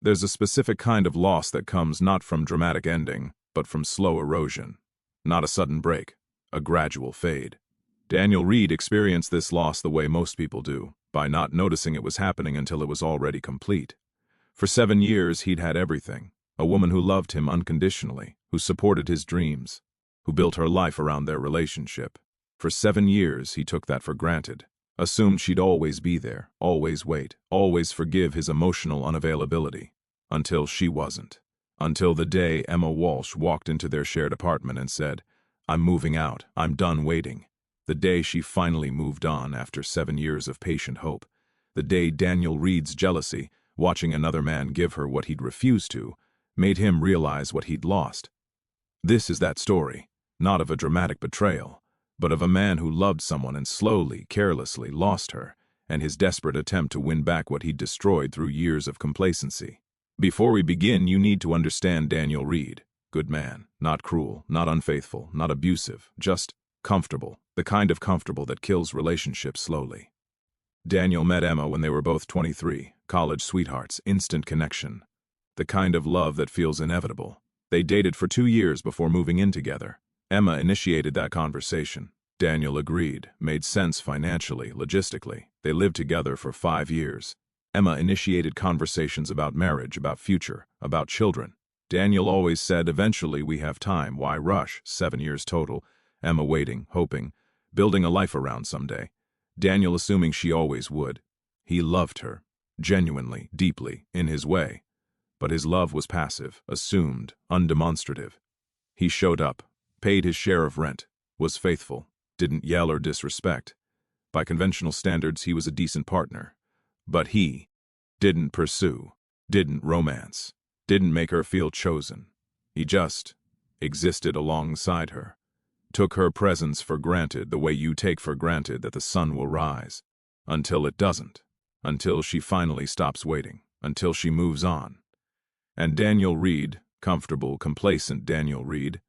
There's a specific kind of loss that comes not from dramatic ending, but from slow erosion. Not a sudden break, a gradual fade. Daniel Reed experienced this loss the way most people do, by not noticing it was happening until it was already complete. For 7 years, he'd had everything. A woman who loved him unconditionally, who supported his dreams, who built her life around their relationship. For 7 years, he took that for granted, assumed she'd always be there, always wait, always forgive his emotional unavailability. Until she wasn't. Until the day Emma Walsh walked into their shared apartment and said, "I'm moving out, I'm done waiting." The day she finally moved on after 7 years of patient hope. The day Daniel Reed's jealousy, watching another man give her what he'd refused to, made him realize what he'd lost. This is that story, not of a dramatic betrayal, but of a man who loved someone and slowly, carelessly lost her, and his desperate attempt to win back what he'd destroyed through years of complacency. Before we begin, you need to understand Daniel Reed. Good man, not cruel, not unfaithful, not abusive, just comfortable, the kind of comfortable that kills relationships slowly. Daniel met Emma when they were both 23, college sweethearts, instant connection. The kind of love that feels inevitable. They dated for 2 years before moving in together. Emma initiated that conversation. Daniel agreed, made sense financially, logistically. They lived together for 5 years. Emma initiated conversations about marriage, about future, about children. Daniel always said, eventually we have time, why rush? 7 years total. Emma waiting, hoping, building a life around someday. Daniel assuming she always would. He loved her, genuinely, deeply, in his way. But his love was passive, assumed, undemonstrative. He showed up, paid his share of rent, was faithful, didn't yell or disrespect. By conventional standards, he was a decent partner. But he didn't pursue, didn't romance, didn't make her feel chosen. He just existed alongside her, took her presence for granted the way you take for granted that the sun will rise, until it doesn't, until she finally stops waiting, until she moves on. And Daniel Reed, comfortable, complacent Daniel Reed,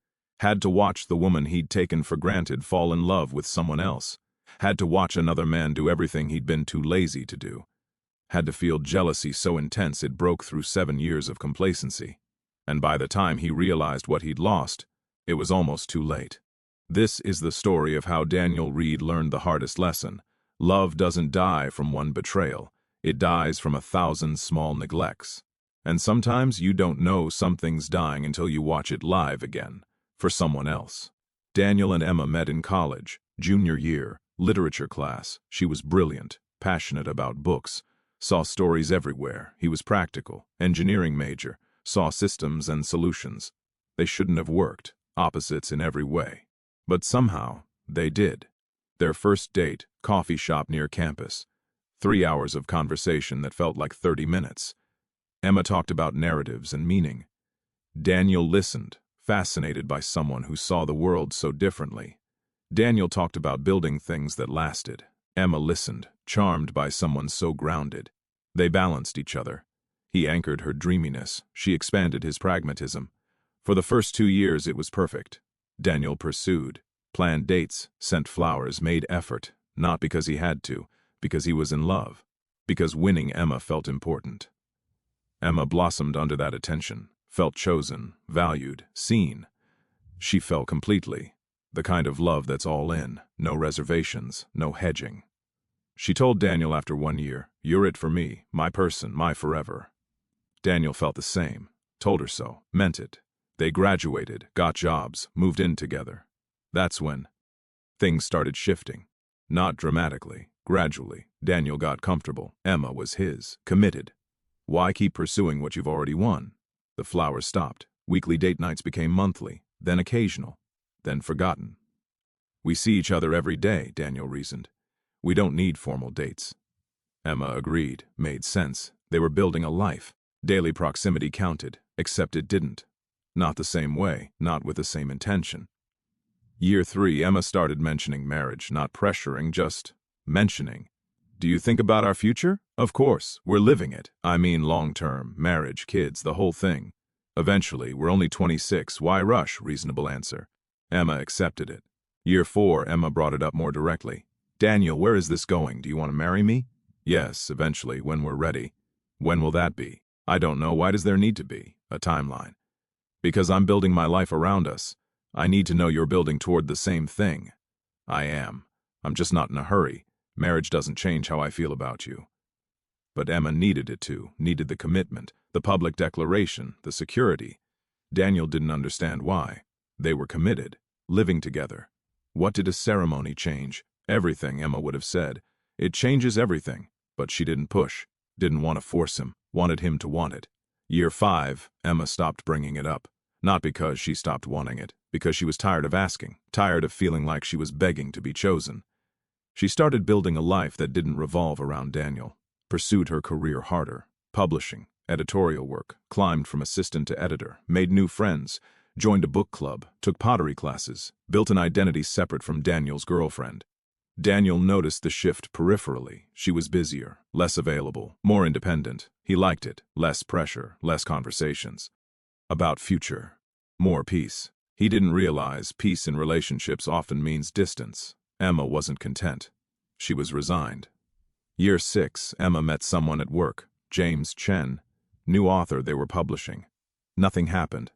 had to watch the woman he'd taken for granted fall in love with someone else, had to watch another man do everything he'd been too lazy to do. Had to feel jealousy so intense it broke through 7 years of complacency. And by the time he realized what he'd lost, it was almost too late. This is the story of how Daniel Reed learned the hardest lesson. Love doesn't die from one betrayal. It dies from 1,000 small neglects. And sometimes you don't know something's dying until you watch it live again, for someone else. Daniel and Emma met in college, junior year, literature class. She was brilliant, passionate about books. Saw stories everywhere. He was practical, engineering major, saw systems and solutions. They shouldn't have worked, opposites in every way. But somehow, they did. Their first date, coffee shop near campus. 3 hours of conversation that felt like 30 minutes. Emma talked about narratives and meaning. Daniel listened, fascinated by someone who saw the world so differently. Daniel talked about building things that lasted. Emma listened, charmed by someone so grounded. They balanced each other. He anchored her dreaminess. She expanded his pragmatism. For the first 2 years, it was perfect. Daniel pursued, planned dates, sent flowers, made effort, not because he had to, because he was in love, because winning Emma felt important. Emma blossomed under that attention, felt chosen, valued, seen. She fell completely. The kind of love that's all in, no reservations, no hedging. She told Daniel after 1 year, "You're it for me, my person, my forever." Daniel felt the same, told her so, meant it. They graduated, got jobs, moved in together. That's when things started shifting. Not dramatically, gradually. Daniel got comfortable. Emma was his, committed. Why keep pursuing what you've already won? The flowers stopped. Weekly date nights became monthly, then occasional, then forgotten. We see each other every day, Daniel reasoned. We don't need formal dates. Emma agreed, made sense. They were building a life. Daily proximity counted, except it didn't. Not the same way, not with the same intention. Year 3, Emma started mentioning marriage, not pressuring, just mentioning. Do you think about our future? Of course, we're living it. I mean long-term, marriage, kids, the whole thing. Eventually, we're only 26, why rush? Reasonable answer. Emma accepted it. Year 4, Emma brought it up more directly. Daniel, where is this going? Do you want to marry me? Yes, eventually, when we're ready. When will that be? I don't know, why does there need to be a timeline? Because I'm building my life around us. I need to know you're building toward the same thing. I am. I'm just not in a hurry. Marriage doesn't change how I feel about you. But Emma needed it to, needed the commitment, the public declaration, the security. Daniel didn't understand why. They were committed, living together. What did a ceremony change? Everything, Emma would have said. It changes everything. But she didn't push, didn't want to force him, wanted him to want it. Year 5, Emma stopped bringing it up. Not because she stopped wanting it, because she was tired of asking, tired of feeling like she was begging to be chosen. She started building a life that didn't revolve around Daniel, pursued her career harder, publishing, editorial work, climbed from assistant to editor, made new friends, joined a book club, took pottery classes, built an identity separate from Daniel's girlfriend. Daniel noticed the shift peripherally. She was busier, less available, more independent. He liked it, less pressure, less conversations. About future, more peace. He didn't realize peace in relationships often means distance. Emma wasn't content. She was resigned. Year 6, Emma met someone at work, James Chen, new author they were publishing. Nothing happened.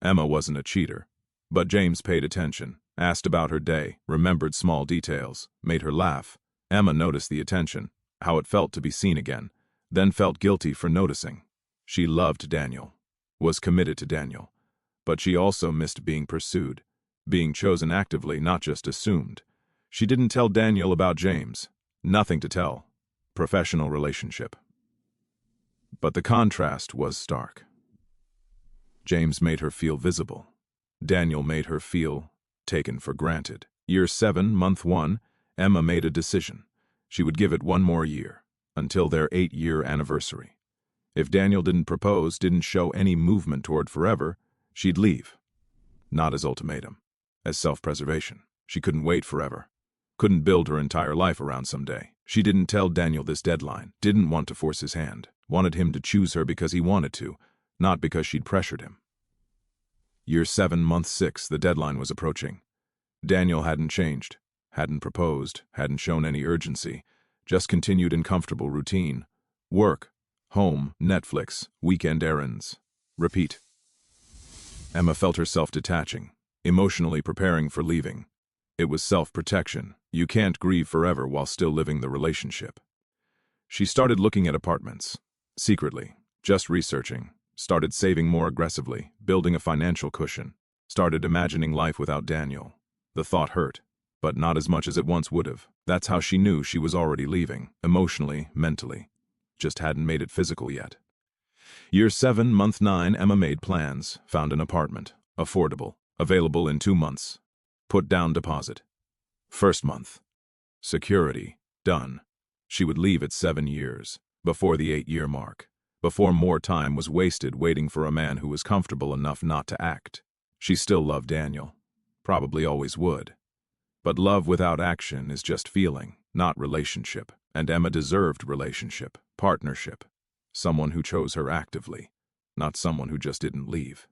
Emma wasn't a cheater. But James paid attention, asked about her day, remembered small details, made her laugh. Emma noticed the attention, how it felt to be seen again, then felt guilty for noticing. She loved Daniel, was committed to Daniel. But she also missed being pursued, being chosen actively, not just assumed. She didn't tell Daniel about James. Nothing to tell. Professional relationship. But the contrast was stark. James made her feel visible. Daniel made her feel taken for granted. Year 7, month 1, Emma made a decision. She would give it one more year, until their 8-year anniversary. If Daniel didn't propose, didn't show any movement toward forever, she'd leave. Not as ultimatum, as self-preservation. She couldn't wait forever. Couldn't build her entire life around someday. She didn't tell Daniel this deadline, didn't want to force his hand, wanted him to choose her because he wanted to, not because she'd pressured him. Year 7, month 6, the deadline was approaching. Daniel hadn't changed, hadn't proposed, hadn't shown any urgency, just continued in comfortable routine. Work, home, Netflix, weekend errands. Repeat. Emma felt herself detaching, emotionally preparing for leaving. It was self-protection. You can't grieve forever while still living the relationship. She started looking at apartments, secretly, just researching, started saving more aggressively, building a financial cushion, started imagining life without Daniel. The thought hurt, but not as much as it once would have. That's how she knew she was already leaving, emotionally, mentally. Just hadn't made it physical yet. Year 7, month 9, Emma made plans, found an apartment, affordable, available in 2 months. Put down deposit. First month. Security, done. She would leave at 7 years, before the 8-year mark, before more time was wasted waiting for a man who was comfortable enough not to act. She still loved Daniel. Probably always would. But love without action is just feeling, not relationship, and Emma deserved relationship, partnership. Someone who chose her actively, not someone who just didn't leave.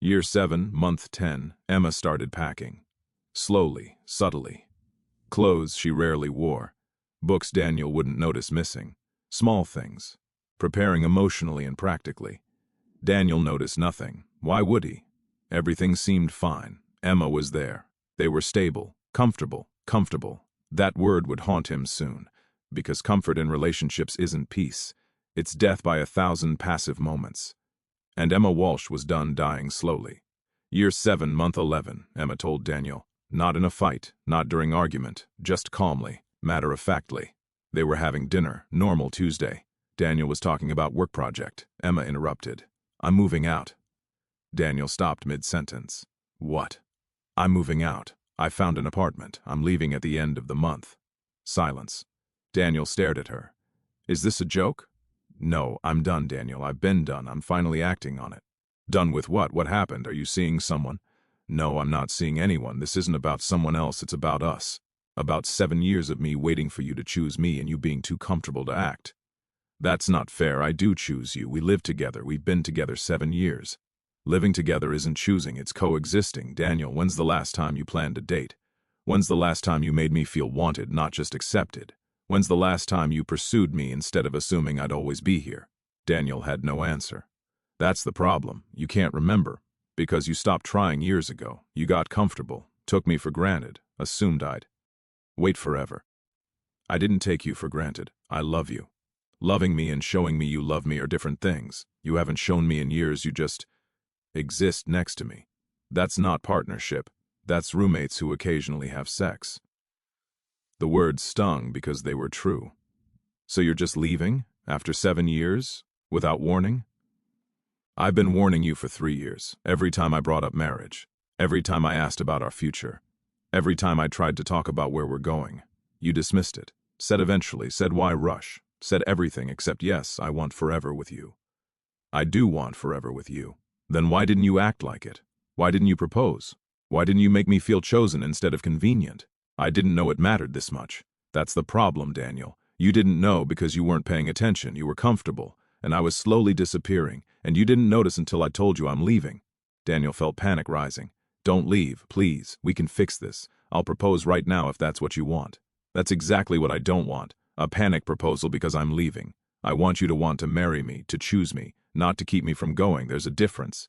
Year 7, month 10, Emma started packing. Slowly, subtly. Clothes she rarely wore. Books Daniel wouldn't notice missing. Small things. Preparing emotionally and practically. Daniel noticed nothing. Why would he? Everything seemed fine. Emma was there. They were stable, comfortable. That word would haunt him soon. Because comfort in relationships isn't peace. It's death by 1,000 passive moments. And Emma Walsh was done dying slowly. Year 7, month 11, Emma told Daniel. Not in a fight, not during argument, just calmly, matter-of-factly. They were having dinner, normal Tuesday. Daniel was talking about work project. Emma interrupted. I'm moving out. Daniel stopped mid-sentence. What? I'm moving out. I found an apartment. I'm leaving at the end of the month. Silence. Daniel stared at her. Is this a joke? No, I'm done, Daniel. I've been done. I'm finally acting on it. Done with what? What happened? Are you seeing someone? No, I'm not seeing anyone. This isn't about someone else. It's about us. About 7 years of me waiting for you to choose me and you being too comfortable to act. That's not fair. I do choose you. We live together. We've been together 7 years. Living together isn't choosing. It's coexisting. Daniel, when's the last time you planned a date? When's the last time you made me feel wanted, not just accepted? When's the last time you pursued me instead of assuming I'd always be here? Daniel had no answer. That's the problem. You can't remember. Because you stopped trying years ago. You got comfortable, took me for granted, assumed I'd wait forever. I didn't take you for granted. I love you. Loving me and showing me you love me are different things. You haven't shown me in years, you just exist next to me. That's not partnership. That's roommates who occasionally have sex. The words stung because they were true. So you're just leaving, after 7 years, without warning? I've been warning you for 3 years, every time I brought up marriage, every time I asked about our future, every time I tried to talk about where we're going. You dismissed it, said eventually, said why rush, said everything except yes, I want forever with you. I do want forever with you. Then why didn't you act like it? Why didn't you propose? Why didn't you make me feel chosen instead of convenient? I didn't know it mattered this much. That's the problem, Daniel. You didn't know because you weren't paying attention, you were comfortable, and I was slowly disappearing, and you didn't notice until I told you I'm leaving. Daniel felt panic rising. Don't leave, please. We can fix this. I'll propose right now if that's what you want. That's exactly what I don't want. A panic proposal because I'm leaving. I want you to want to marry me, to choose me, not to keep me from going. There's a difference.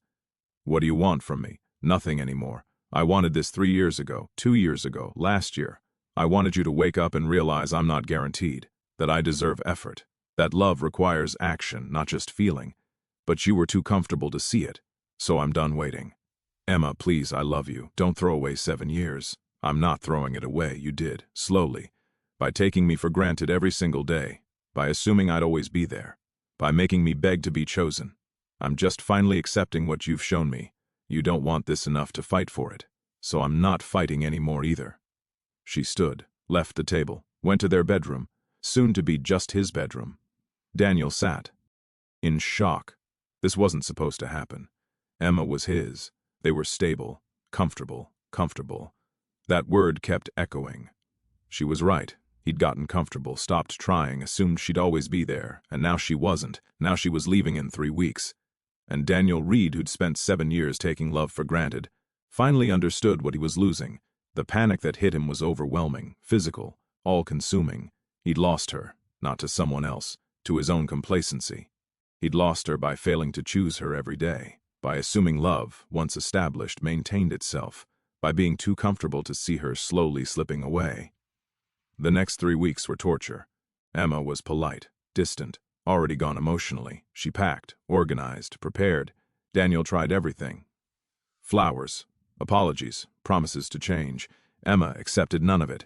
What do you want from me? Nothing anymore. I wanted this 3 years ago, 2 years ago, last year. I wanted you to wake up and realize I'm not guaranteed, that I deserve effort, that love requires action, not just feeling. But you were too comfortable to see it, so I'm done waiting. Emma, please, I love you. Don't throw away 7 years. I'm not throwing it away. You did, slowly, by taking me for granted every single day, by assuming I'd always be there, by making me beg to be chosen. I'm just finally accepting what you've shown me. You don't want this enough to fight for it, so I'm not fighting anymore either. She stood, left the table, went to their bedroom, soon to be just his bedroom. Daniel sat, in shock. This wasn't supposed to happen. Emma was his. They were stable, comfortable, comfortable. That word kept echoing. She was right. He'd gotten comfortable, stopped trying, assumed she'd always be there, and now she wasn't. Now she was leaving in 3 weeks. And Daniel Reed, who'd spent 7 years taking love for granted, finally understood what he was losing. The panic that hit him was overwhelming, physical, all-consuming. He'd lost her, not to someone else, to his own complacency. He'd lost her by failing to choose her every day, by assuming love, once established, maintained itself, by being too comfortable to see her slowly slipping away. The next 3 weeks were torture. Emma was polite, distant, already gone emotionally. She packed, organized, prepared. Daniel tried everything. Flowers, apologies, promises to change. Emma accepted none of it.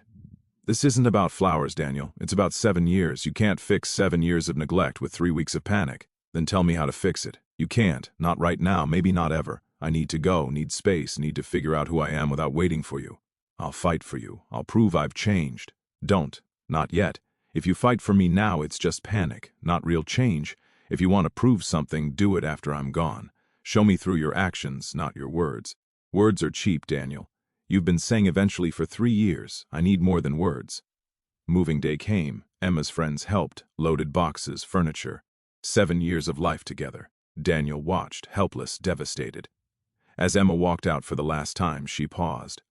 This isn't about flowers, Daniel. It's about 7 years. You can't fix 7 years of neglect with 3 weeks of panic. Then tell me how to fix it. You can't. Not right now. Maybe not ever. I need to go, need space, need to figure out who I am without waiting for you. I'll fight for you. I'll prove I've changed. Don't. Not yet. If you fight for me now, it's just panic, not real change. If you want to prove something, do it after I'm gone. Show me through your actions, not your words. Words are cheap, Daniel. You've been saying eventually for 3 years. I need more than words. Moving day came. Emma's friends helped, loaded boxes, furniture. 7 years of life together. Daniel watched, helpless, devastated. As Emma walked out for the last time, she paused.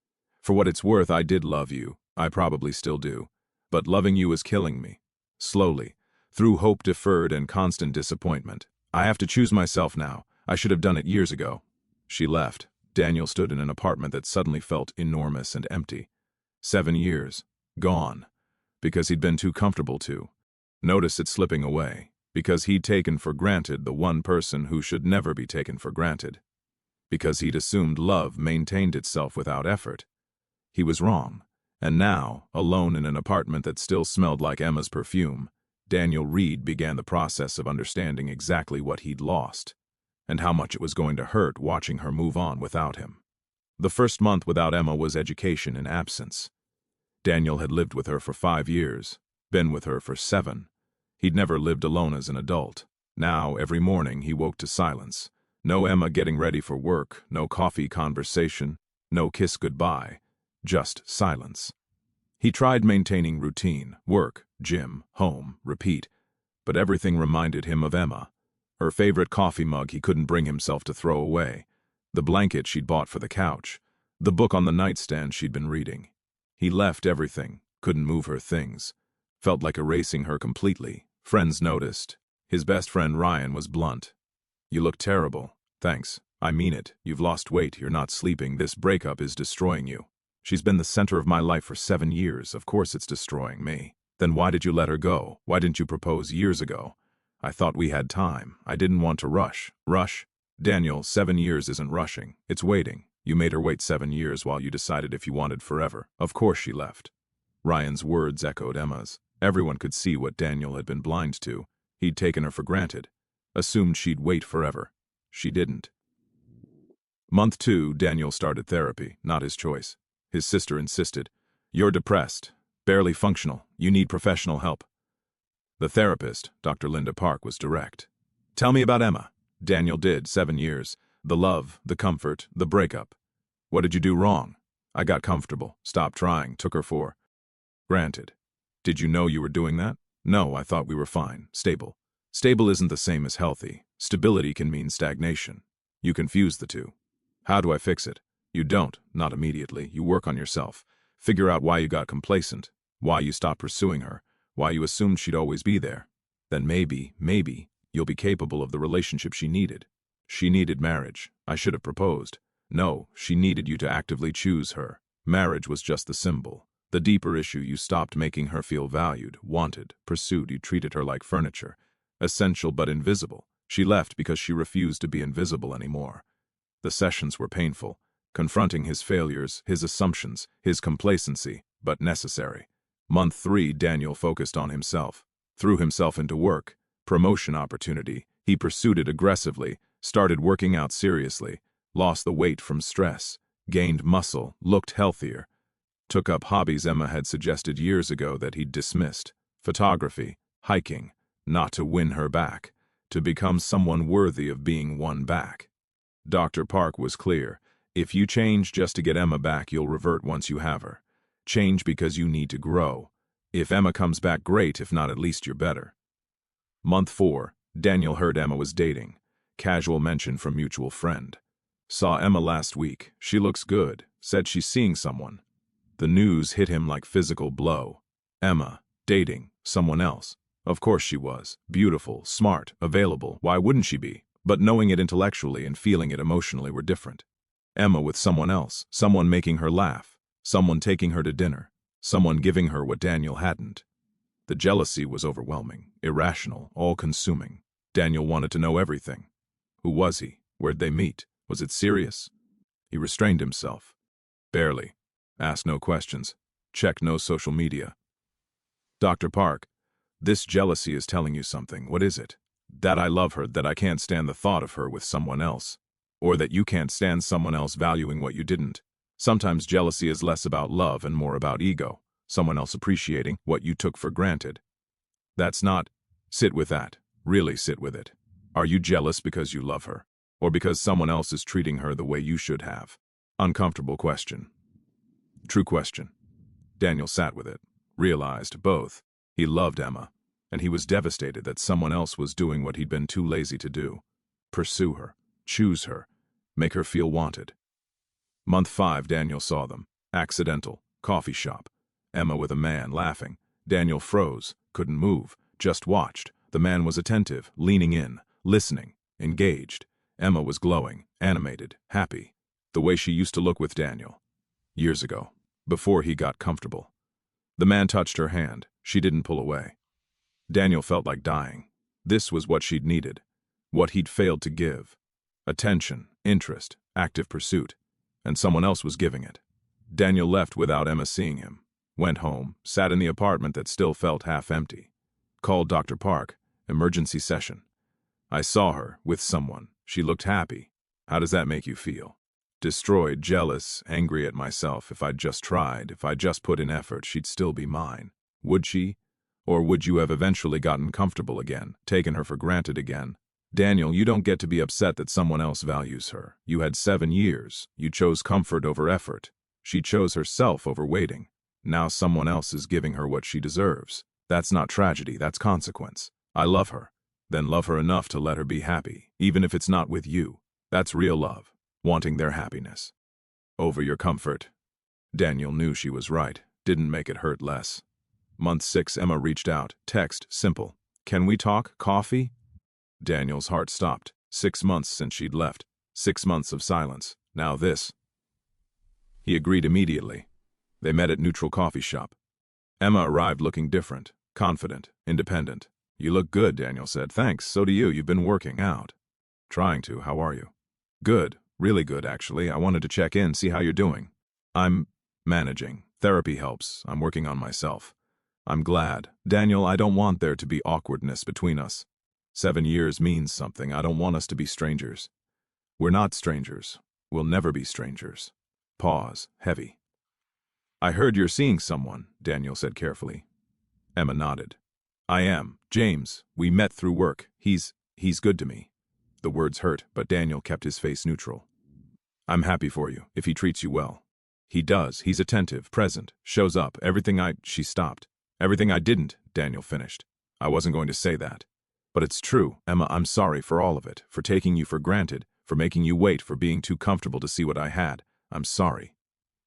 For what it's worth, I did love you. I probably still do. But loving you is killing me. Slowly, through hope deferred and constant disappointment. I have to choose myself now. I should have done it years ago. She left. Daniel stood in an apartment that suddenly felt enormous and empty. 7 years. Gone. Because he'd been too comfortable to. Notice it slipping away. Because he'd taken for granted the one person who should never be taken for granted. Because he'd assumed love maintained itself without effort. He was wrong. And now, alone in an apartment that still smelled like Emma's perfume, Daniel Reed began the process of understanding exactly what he'd lost, and how much it was going to hurt watching her move on without him. The first month without Emma was education in absence. Daniel had lived with her for 5 years, been with her for 7. He'd never lived alone as an adult. Now, every morning, he woke to silence. No Emma getting ready for work, no coffee conversation, no kiss goodbye. Just silence. He tried maintaining routine, work, gym, home, repeat, but everything reminded him of Emma. Her favorite coffee mug he couldn't bring himself to throw away, the blanket she'd bought for the couch, the book on the nightstand she'd been reading. He left everything, couldn't move her things, felt like erasing her completely. Friends noticed. His best friend Ryan was blunt. "You look terrible." "Thanks. I mean it. You've lost weight, you're not sleeping, this breakup is destroying you." "She's been the center of my life for 7 years, of course it's destroying me." "Then why did you let her go? Why didn't you propose years ago?" "I thought we had time. I didn't want to rush." "Rush?" "Daniel, 7 years isn't rushing. It's waiting. You made her wait 7 years while you decided if you wanted forever. Of course she left." Ryan's words echoed Emma's. Everyone could see what Daniel had been blind to. He'd taken her for granted. Assumed she'd wait forever. She didn't. Month 2, Daniel started therapy, not his choice. His sister insisted. "You're depressed. Barely functional. You need professional help." The therapist, Dr. Linda Park, was direct. "Tell me about Emma." Daniel did, 7 years. The love, the comfort, the breakup. "What did you do wrong?" "I got comfortable, stopped trying, took her for granted." "Did you know you were doing that?" "No, I thought we were fine, stable." Stable isn't the same as healthy. Stability can mean stagnation. You confuse the two. "How do I fix it?" You don't, not immediately. You work on yourself. Figure out why you got complacent, why you stopped pursuing her, why you assumed she'd always be there. Then maybe, you'll be capable of the relationship she needed. She needed marriage. I should have proposed. No, she needed you to actively choose her. Marriage was just the symbol. The deeper issue, you stopped making her feel valued, wanted, pursued. You treated her like furniture. Essential but invisible. She left because she refused to be invisible anymore. The sessions were painful, confronting his failures, his assumptions, his complacency, but necessary. Month 3, Daniel focused on himself, threw himself into work, promotion opportunity. He pursued it aggressively, started working out seriously, lost the weight from stress, gained muscle, looked healthier, took up hobbies Emma had suggested years ago that he'd dismissed. Photography, hiking, not to win her back, to become someone worthy of being won back. Dr. Park was clear. If you change just to get Emma back, you'll revert once you have her. Change because you need to grow. If Emma comes back, great. If not, at least you're better. Month 4, Daniel heard Emma was dating. Casual mention from mutual friend. Saw Emma last week. She looks good. Said she's seeing someone. The news hit him like physical blow. Emma, dating, someone else. Of course she was. Beautiful, smart, available. Why wouldn't she be? But knowing it intellectually and feeling it emotionally were different. Emma with someone else, someone making her laugh, someone taking her to dinner, someone giving her what Daniel hadn't. The jealousy was overwhelming, irrational, all-consuming. Daniel wanted to know everything. Who was he? Where'd they meet? Was it serious? He restrained himself. Barely. Asked no questions. Checked no social media. Dr. Park, this jealousy is telling you something. What is it? That I love her, that I can't stand the thought of her with someone else. Or that you can't stand someone else valuing what you didn't. Sometimes jealousy is less about love and more about ego. Someone else appreciating what you took for granted. That's not. Sit with that. Really sit with it. Are you jealous because you love her? Or because someone else is treating her the way you should have? Uncomfortable question. True question. Daniel sat with it. Realized both. He loved Emma. And he was devastated that someone else was doing what he'd been too lazy to do. Pursue her. Choose her. Make her feel wanted. Month 5, Daniel saw them. Accidental. Coffee shop. Emma with a man, laughing. Daniel froze. Couldn't move. Just watched. The man was attentive, leaning in, listening, engaged. Emma was glowing, animated, happy. The way she used to look with Daniel. Years ago. Before he got comfortable. The man touched her hand. She didn't pull away. Daniel felt like dying. This was what she'd needed. What he'd failed to give. Attention, interest, active pursuit. And someone else was giving it. Daniel left without Emma seeing him. Went home, sat in the apartment that still felt half empty. Called Dr. Park. Emergency session. I saw her, with someone. She looked happy. How does that make you feel? Destroyed, jealous, angry at myself. If I'd just tried, if I'd just put in effort, she'd still be mine. Would she? Or would you have eventually gotten comfortable again, taken her for granted again? Daniel, you don't get to be upset that someone else values her. You had 7 years. You chose comfort over effort. She chose herself over waiting. Now someone else is giving her what she deserves. That's not tragedy, that's consequence. I love her. Then love her enough to let her be happy, even if it's not with you. That's real love, wanting their happiness. Over your comfort. Daniel knew she was right, didn't make it hurt less. Month 6, Emma reached out. Text, simple. Can we talk? Coffee? Daniel's heart stopped. 6 months since she'd left. 6 months of silence. Now this. He agreed immediately. They met at Neutral Coffee Shop. Emma arrived looking different, confident, independent. "You look good," Daniel said. "Thanks, so do you. You've been working out." "Trying to. How are you?" "Good. Really good, actually. I wanted to check in, see how you're doing." "I'm managing. Therapy helps. I'm working on myself." "I'm glad. Daniel, I don't want there to be awkwardness between us. 7 years means something. I don't want us to be strangers." "We're not strangers. We'll never be strangers." Pause, heavy. "I heard you're seeing someone," Daniel said carefully. Emma nodded. "I am. James. We met through work. He's good to me." The words hurt, but Daniel kept his face neutral. "I'm happy for you, if he treats you well." "He does. He's attentive, present, shows up. She stopped. "Everything I didn't," Daniel finished. "I wasn't going to say that. But it's true, Emma, I'm sorry for all of it, for taking you for granted, for making you wait, for being too comfortable to see what I had. I'm sorry."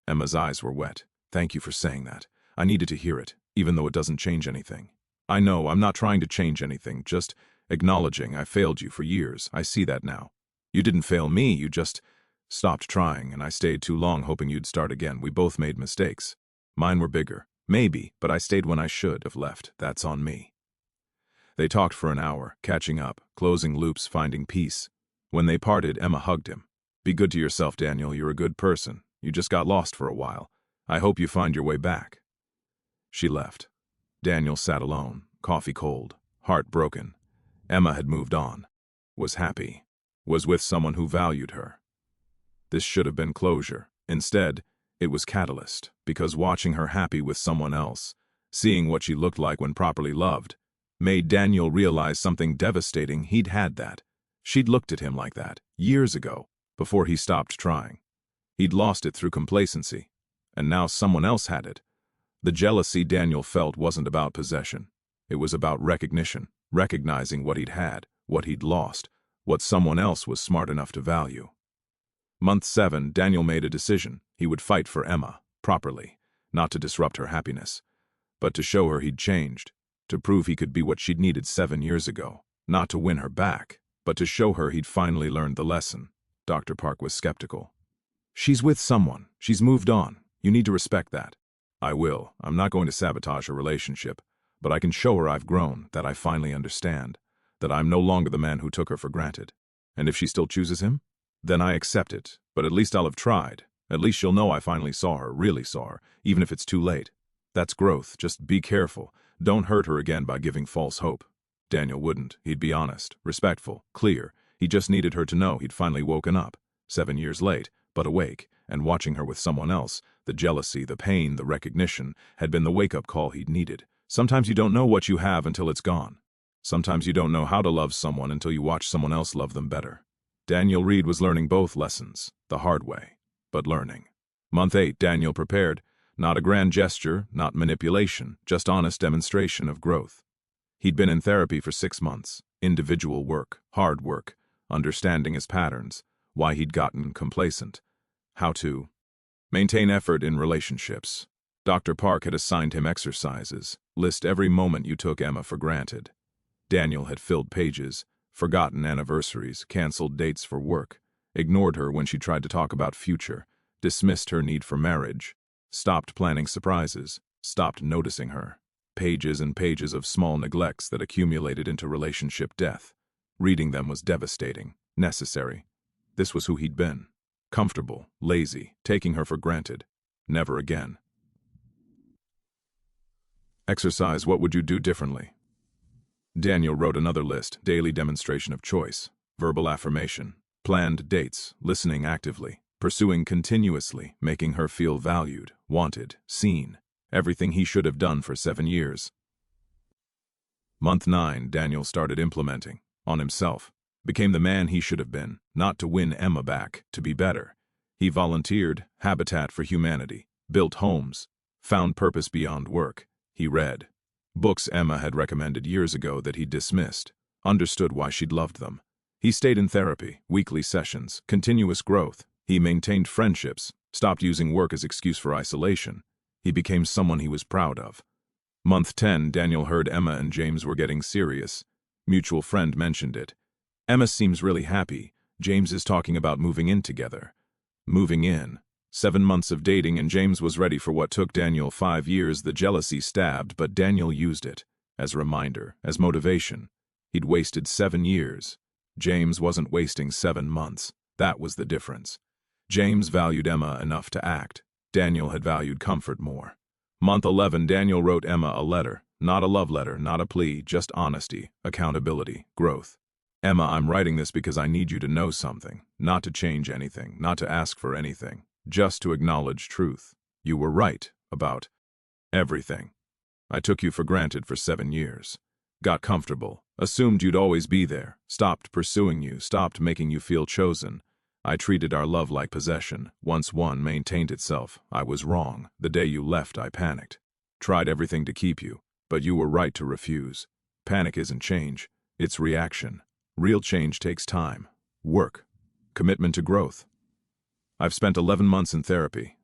Emma's eyes were wet. "Thank you for saying that. I needed to hear it, even though it doesn't change anything." "I know, I'm not trying to change anything, just acknowledging I failed you for years. I see that now. You didn't fail me, you just stopped trying, and I stayed too long hoping you'd start again. We both made mistakes. Mine were bigger. Maybe, but I stayed when I should have left. That's on me." They talked for an hour, catching up, closing loops, finding peace. When they parted, Emma hugged him. "Be good to yourself, Daniel. You're a good person. You just got lost for a while. I hope you find your way back." She left. Daniel sat alone, coffee cold, heart broken. Emma had moved on. Was happy. Was with someone who valued her. This should have been closure. Instead, it was catalyst, because watching her happy with someone else, seeing what she looked like when properly loved, made Daniel realize something devastating. He'd had that. She'd looked at him like that, years ago, before he stopped trying. He'd lost it through complacency, and now someone else had it. The jealousy Daniel felt wasn't about possession. It was about recognition, recognizing what he'd had, what he'd lost, what someone else was smart enough to value. Month 7, Daniel made a decision. He would fight for Emma, properly, not to disrupt her happiness, but to show her he'd changed, to prove he could be what she'd needed 7 years ago, not to win her back, but to show her he'd finally learned the lesson. Dr. Park was skeptical. "She's with someone. She's moved on. You need to respect that." "I will. I'm not going to sabotage a relationship, but I can show her I've grown, that I finally understand, that I'm no longer the man who took her for granted. And if she still chooses him, then I accept it, but at least I'll have tried. At least she'll know I finally saw her, really saw her, even if it's too late. That's growth. Just be careful. Don't hurt her again by giving false hope." Daniel wouldn't. He'd be honest, respectful, clear. He just needed her to know he'd finally woken up, 7 years late, but awake, and watching her with someone else. The jealousy, the pain, the recognition had been the wake-up call he'd needed. Sometimes you don't know what you have until it's gone. Sometimes you don't know how to love someone until you watch someone else love them better. Daniel Reed was learning both lessons, the hard way, but learning. Month 8, Daniel prepared. Not a grand gesture, not manipulation, just honest demonstration of growth. He'd been in therapy for 6 months, individual work, hard work, understanding his patterns, why he'd gotten complacent, how to maintain effort in relationships. Dr. Park had assigned him exercises, list every moment you took Emma for granted. Daniel had filled pages, forgotten anniversaries, canceled dates for work, ignored her when she tried to talk about future, dismissed her need for marriage, stopped planning surprises, stopped noticing her. Pages and pages of small neglects that accumulated into relationship death. Reading them was devastating, necessary. This was who he'd been. Comfortable, lazy, taking her for granted. Never again. Exercise. What would you do differently? Daniel wrote another list: daily demonstration of choice, verbal affirmation, planned dates, listening actively, pursuing continuously, making her feel valued, wanted, seen. Everything he should have done for 7 years. Month 9, Daniel started implementing, on himself. Became the man he should have been, not to win Emma back, to be better. He volunteered, Habitat for Humanity, built homes, found purpose beyond work. He read books Emma had recommended years ago that he dismissed, understood why she'd loved them. He stayed in therapy, weekly sessions, continuous growth. He maintained friendships, stopped using work as excuse for isolation. He became someone he was proud of. Month 10, Daniel heard Emma and James were getting serious. Mutual friend mentioned it. Emma seems really happy. James is talking about moving in together. Moving in. 7 months of dating and James was ready for what took Daniel 5 years. The jealousy stabbed, but Daniel used it. As a reminder, as motivation. He'd wasted 7 years. James wasn't wasting 7 months. That was the difference. James valued Emma enough to act. Daniel had valued comfort more. Month 11, Daniel wrote Emma a letter. Not a love letter, not a plea, just honesty, accountability, growth. Emma, I'm writing this because I need you to know something. Not to change anything, not to ask for anything. Just to acknowledge truth. You were right about everything. I took you for granted for 7 years. Got comfortable. Assumed you'd always be there. Stopped pursuing you, stopped making you feel chosen. I treated our love like possession. Once one maintained itself. I was wrong. The day you left, I panicked. Tried everything to keep you, but you were right to refuse. Panic isn't change. It's reaction. Real change takes time. Work. Commitment to growth. I've spent 11 months in therapy.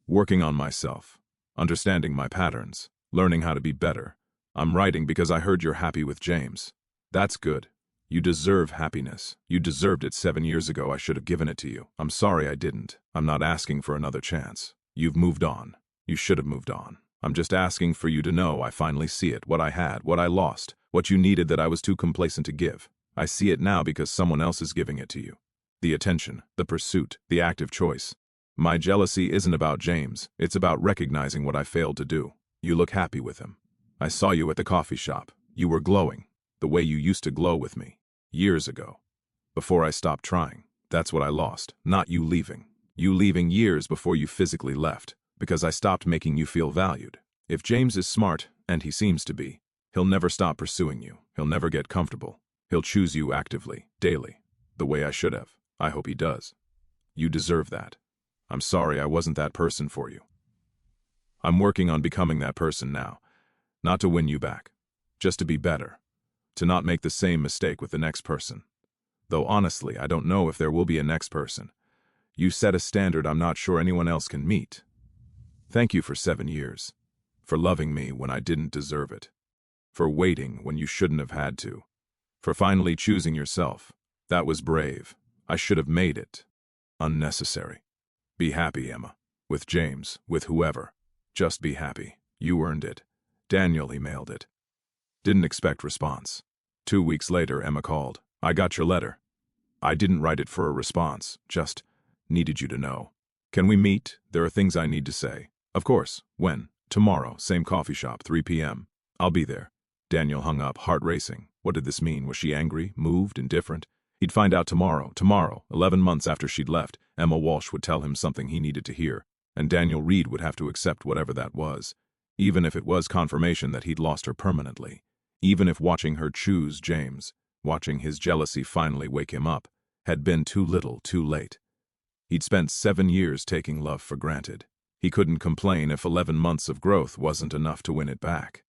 Working on myself. Understanding my patterns. Learning how to be better. I'm writing because I heard you're happy with James. That's good. You deserve happiness. You deserved it 7 years ago. I should have given it to you. I'm sorry I didn't. I'm not asking for another chance. You've moved on. You should have moved on. I'm just asking for you to know I finally see it. What I had, what I lost, what you needed that I was too complacent to give. I see it now because someone else is giving it to you. The attention, the pursuit, the active choice. My jealousy isn't about James. It's about recognizing what I failed to do. You look happy with him. I saw you at the coffee shop. You were glowing. The way you used to glow with me. Years ago. Before I stopped trying. That's what I lost. Not you leaving. You leaving years before you physically left. Because I stopped making you feel valued. If James is smart, and he seems to be, he'll never stop pursuing you. He'll never get comfortable. He'll choose you actively, daily. The way I should have. I hope he does. You deserve that. I'm sorry I wasn't that person for you. I'm working on becoming that person now. Not to win you back. Just to be better. To not make the same mistake with the next person. Though honestly, I don't know if there will be a next person. You set a standard I'm not sure anyone else can meet. Thank you for 7 years. For loving me when I didn't deserve it. For waiting when you shouldn't have had to. For finally choosing yourself. That was brave. I should have made it. Unnecessary. Be happy, Emma. With James, with whoever. Just be happy. You earned it. Daniel emailed it. Didn't expect response. 2 weeks later, Emma called. I got your letter. I didn't write it for a response, just needed you to know. Can we meet? There are things I need to say. Of course. When? Tomorrow, same coffee shop, 3 p.m. I'll be there. Daniel hung up, heart racing. What did this mean? Was she angry, moved, indifferent? He'd find out tomorrow. 11 months after she'd left, Emma Walsh would tell him something he needed to hear, and Daniel Reed would have to accept whatever that was, even if it was confirmation that he'd lost her permanently, even if watching her choose James, watching his jealousy finally wake him up, had been too little, too late. He'd spent 7 years taking love for granted. He couldn't complain if 11 months of growth wasn't enough to win it back.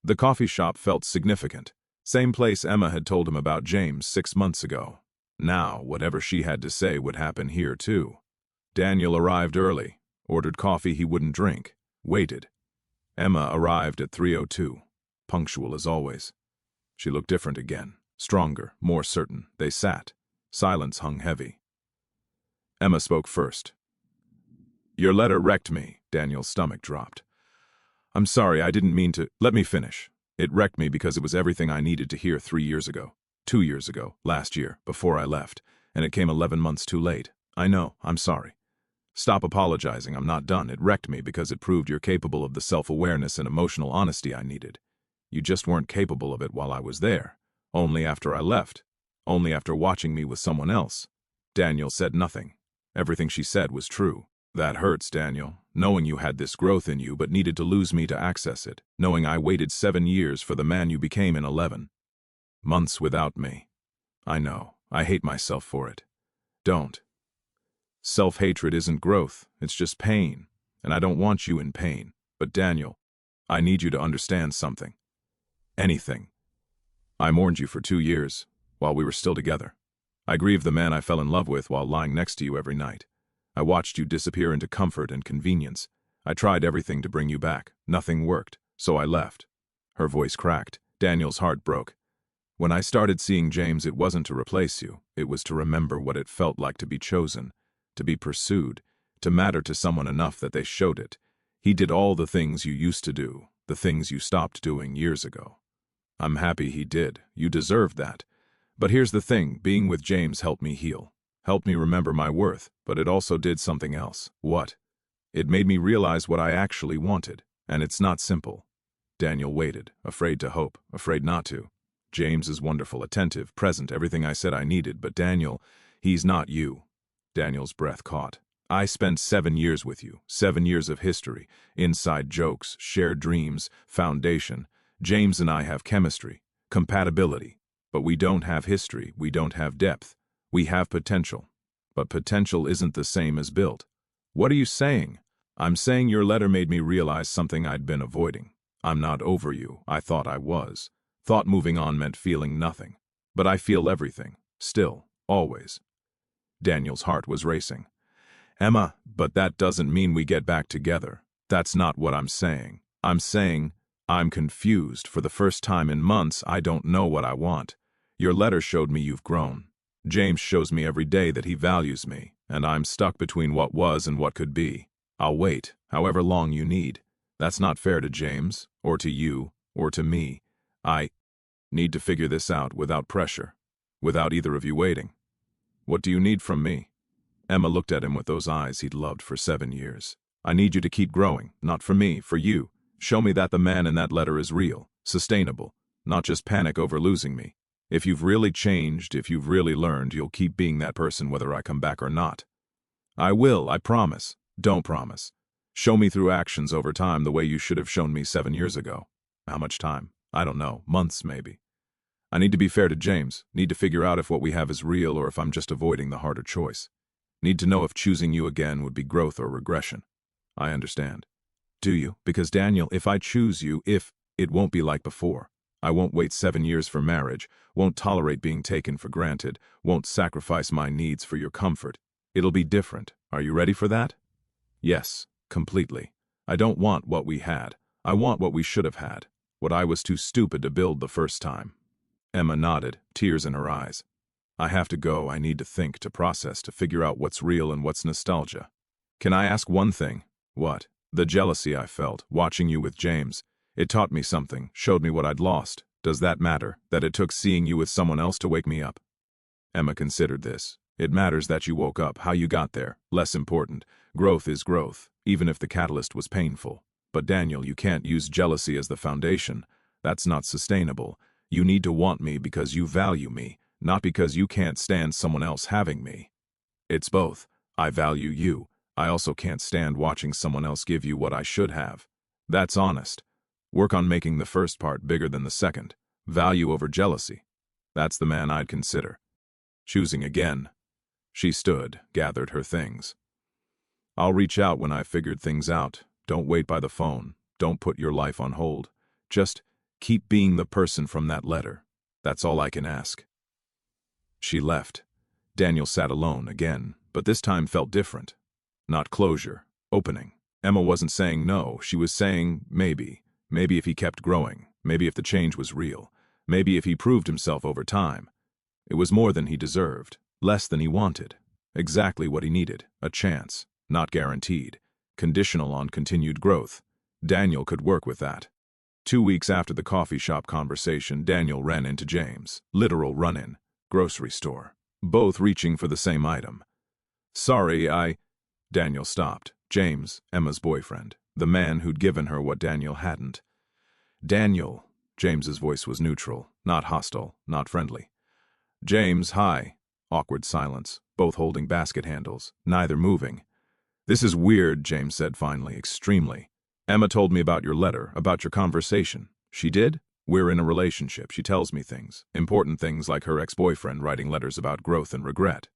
The coffee shop felt significant. Same place Emma had told him about James 6 months ago. Now, whatever she had to say would happen here too. Daniel arrived early, ordered coffee he wouldn't drink, waited. Emma arrived at 3:02, punctual as always. She looked different again, stronger, more certain. They sat. Silence hung heavy. Emma spoke first. Your letter wrecked me. Daniel's stomach dropped. I'm sorry, I didn't mean to. Let me finish. It wrecked me because it was everything I needed to hear 3 years ago, 2 years ago, last year, before I left, and it came 11 months too late. I know, I'm sorry. Stop apologizing, I'm not done. It wrecked me because it proved you're capable of the self-awareness and emotional honesty I needed. You just weren't capable of it while I was there. Only after I left. Only after watching me with someone else. Daniel said nothing. Everything she said was true. That hurts, Daniel. Knowing you had this growth in you but needed to lose me to access it. Knowing I waited 7 years for the man you became in 11. Months without me. I know. I hate myself for it. Don't. Self-hatred isn't growth. It's just pain. And I don't want you in pain. But Daniel, I need you to understand something. Anything. I mourned you for 2 years, while we were still together. I grieved the man I fell in love with while lying next to you every night. I watched you disappear into comfort and convenience. I tried everything to bring you back. Nothing worked, so I left. Her voice cracked. Daniel's heart broke. When I started seeing James, it wasn't to replace you. It was to remember what it felt like to be chosen, to be pursued, to matter to someone enough that they showed it. He did all the things you used to do, the things you stopped doing years ago. I'm happy he did. You deserved that. But here's the thing, being with James helped me heal, helped me remember my worth, but it also did something else. What? It made me realize what I actually wanted, and it's not simple. Daniel waited, afraid to hope, afraid not to. James is wonderful, attentive, present, everything I said I needed, but Daniel, he's not you. Daniel's breath caught. I spent 7 years with you, 7 years of history, inside jokes, shared dreams, foundation. James and I have chemistry, compatibility, but we don't have history, we don't have depth. We have potential, but potential isn't the same as built. What are you saying? I'm saying your letter made me realize something I'd been avoiding. I'm not over you, I thought I was. Thought moving on meant feeling nothing. But I feel everything, still, always. Daniel's heart was racing. Emma, but that doesn't mean we get back together. That's not what I'm saying. I'm saying I'm confused. For the first time in months, I don't know what I want. Your letter showed me you've grown. James shows me every day that he values me, and I'm stuck between what was and what could be. I'll wait, however long you need. That's not fair to James, or to you, or to me. I need to figure this out without pressure, without either of you waiting. What do you need from me? Emma looked at him with those eyes he'd loved for 7 years. I need you to keep growing, not for me, for you. Show me that the man in that letter is real, sustainable, not just panic over losing me. If you've really changed, if you've really learned, you'll keep being that person whether I come back or not. I will, I promise. Don't promise. Show me through actions over time the way you should have shown me 7 years ago. How much time? I don't know. Months, maybe. I need to be fair to James. Need to figure out if what we have is real or if I'm just avoiding the harder choice. Need to know if choosing you again would be growth or regression. I understand. Do you? Because Daniel, if I choose you, it won't be like before. I won't wait 7 years for marriage, won't tolerate being taken for granted, won't sacrifice my needs for your comfort. It'll be different. Are you ready for that? Yes, completely. I don't want what we had. I want what we should have had. What I was too stupid to build the first time. Emma nodded, tears in her eyes. I have to go. I need to think, to process, to figure out what's real and what's nostalgia. Can I ask one thing? What? The jealousy I felt, watching you with James. It taught me something, showed me what I'd lost. Does that matter, that it took seeing you with someone else to wake me up? Emma considered this. It matters that you woke up, how you got there. Less important. Growth is growth, even if the catalyst was painful. But Daniel, you can't use jealousy as the foundation. That's not sustainable. You need to want me because you value me, not because you can't stand someone else having me. It's both. I value you. I also can't stand watching someone else give you what I should have. That's honest. Work on making the first part bigger than the second. Value over jealousy. That's the man I'd consider. Choosing again. She stood, gathered her things. I'll reach out when I've figured things out. Don't wait by the phone. Don't put your life on hold. Just keep being the person from that letter. That's all I can ask. She left. Daniel sat alone again, but this time felt different. Not closure, opening. Emma wasn't saying no, she was saying maybe. Maybe if he kept growing. Maybe if the change was real. Maybe if he proved himself over time. It was more than he deserved, less than he wanted. Exactly what he needed, a chance, not guaranteed. Conditional on continued growth. Daniel could work with that. 2 weeks after the coffee shop conversation, Daniel ran into James. Literal run-in. Grocery store. Both reaching for the same item. Sorry, Daniel stopped. James, Emma's boyfriend. The man who'd given her what Daniel hadn't. Daniel. James's voice was neutral, not hostile, not friendly. James, hi. Awkward silence, both holding basket handles, neither moving. This is weird, James said finally, extremely. Emma told me about your letter, about your conversation. She did? We're in a relationship. She tells me things. Important things like her ex-boyfriend writing letters about growth and regret.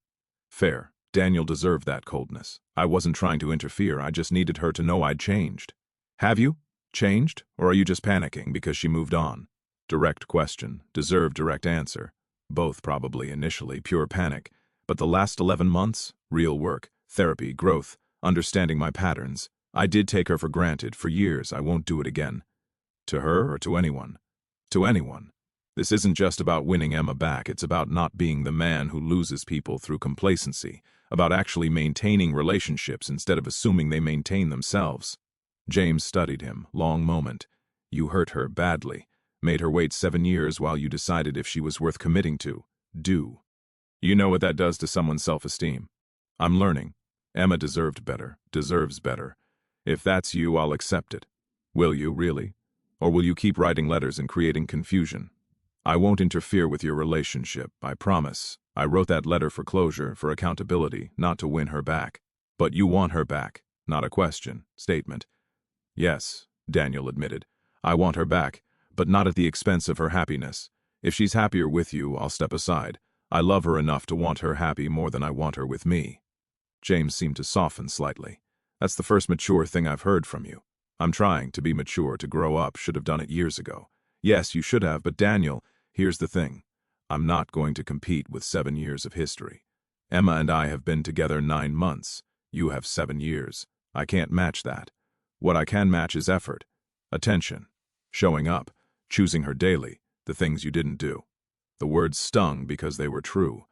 Fair. Daniel deserved that coldness. I wasn't trying to interfere. I just needed her to know I'd changed. Have you? Changed? Or are you just panicking because she moved on? Direct question. Deserved direct answer. Both probably initially pure panic. But the last 11 months? Real work. Therapy. Growth. Understanding my patterns. I did take her for granted for years. I won't do it again. To her or to anyone? To anyone. This isn't just about winning Emma back, it's about not being the man who loses people through complacency, about actually maintaining relationships instead of assuming they maintain themselves. James studied him, long moment. You hurt her badly, made her wait 7 years while you decided if she was worth committing to. Do. You know what that does to someone's self-esteem. I'm learning. Emma deserved better, deserves better. If that's you, I'll accept it. Will you, really? Or will you keep writing letters and creating confusion? I won't interfere with your relationship, I promise. I wrote that letter for closure, for accountability, not to win her back. But you want her back, not a question, statement. Yes, Daniel admitted. I want her back, but not at the expense of her happiness. If she's happier with you, I'll step aside. I love her enough to want her happy more than I want her with me. James seemed to soften slightly. That's the first mature thing I've heard from you. I'm trying to be mature, to grow up, should have done it years ago. Yes, you should have, but Daniel, here's the thing. I'm not going to compete with 7 years of history. Emma and I have been together 9 months. You have 7 years. I can't match that. What I can match is effort, attention, showing up, choosing her daily, the things you didn't do. The words stung because they were true.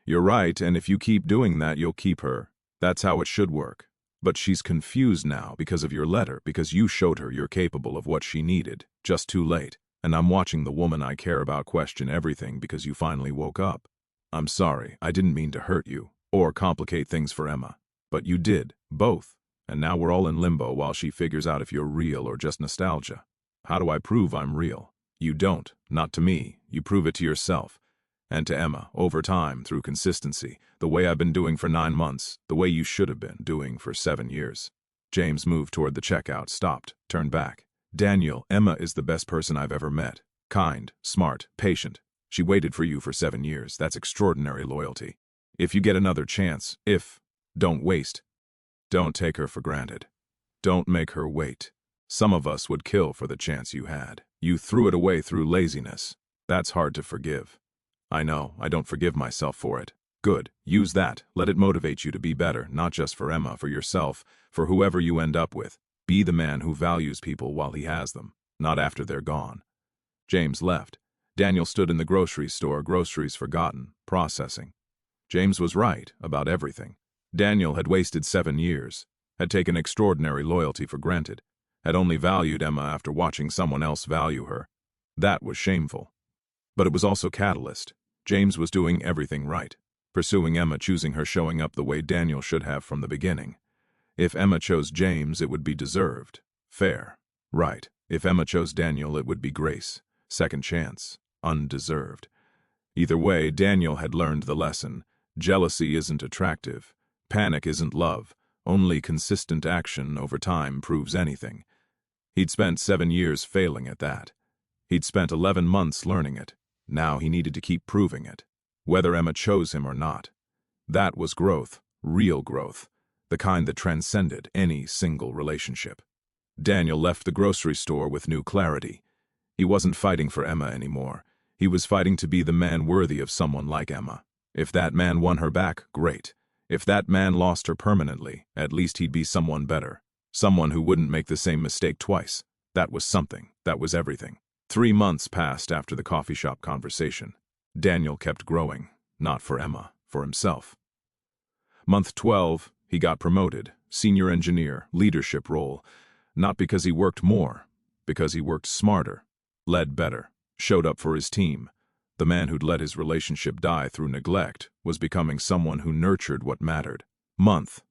You're right, and if you keep doing that, you'll keep her. That's how it should work. But she's confused now because of your letter, because you showed her you're capable of what she needed, just too late. And I'm watching the woman I care about question everything because you finally woke up. I'm sorry, I didn't mean to hurt you, or complicate things for Emma. But you did, both. And now we're all in limbo while she figures out if you're real or just nostalgia. How do I prove I'm real? You don't, not to me. You prove it to yourself. And to Emma, over time, through consistency, the way I've been doing for 9 months, the way you should have been doing for 7 years. James moved toward the checkout, stopped, turned back. Daniel, Emma is the best person I've ever met. Kind, smart, patient. She waited for you for 7 years. That's extraordinary loyalty. If you get another chance, don't waste. Don't take her for granted. Don't make her wait. Some of us would kill for the chance you had. You threw it away through laziness. That's hard to forgive. I know, I don't forgive myself for it. Good, use that. Let it motivate you to be better, not just for Emma, for yourself, for whoever you end up with. Be the man who values people while he has them, not after they're gone. James left. Daniel stood in the grocery store, groceries forgotten, processing. James was right about everything. Daniel had wasted 7 years, had taken extraordinary loyalty for granted, had only valued Emma after watching someone else value her. That was shameful. But it was also catalyst. James was doing everything right. Pursuing Emma, choosing her, showing up the way Daniel should have from the beginning. If Emma chose James, it would be deserved. Fair. Right. If Emma chose Daniel, it would be grace. Second chance. Undeserved. Either way, Daniel had learned the lesson. Jealousy isn't attractive. Panic isn't love. Only consistent action over time proves anything. He'd spent 7 years failing at that. He'd spent 11 months learning it. Now he needed to keep proving it, whether Emma chose him or not. That was growth, real growth, the kind that transcended any single relationship. Daniel left the grocery store with new clarity. He wasn't fighting for Emma anymore. He was fighting to be the man worthy of someone like Emma. If that man won her back, great. If that man lost her permanently, at least he'd be someone better. Someone who wouldn't make the same mistake twice. That was something. That was everything. 3 months passed after the coffee shop conversation. Daniel kept growing, not for Emma, for himself. Month 12, he got promoted, senior engineer, leadership role, not because he worked more, because he worked smarter, led better, showed up for his team. The man who'd let his relationship die through neglect was becoming someone who nurtured what mattered. Month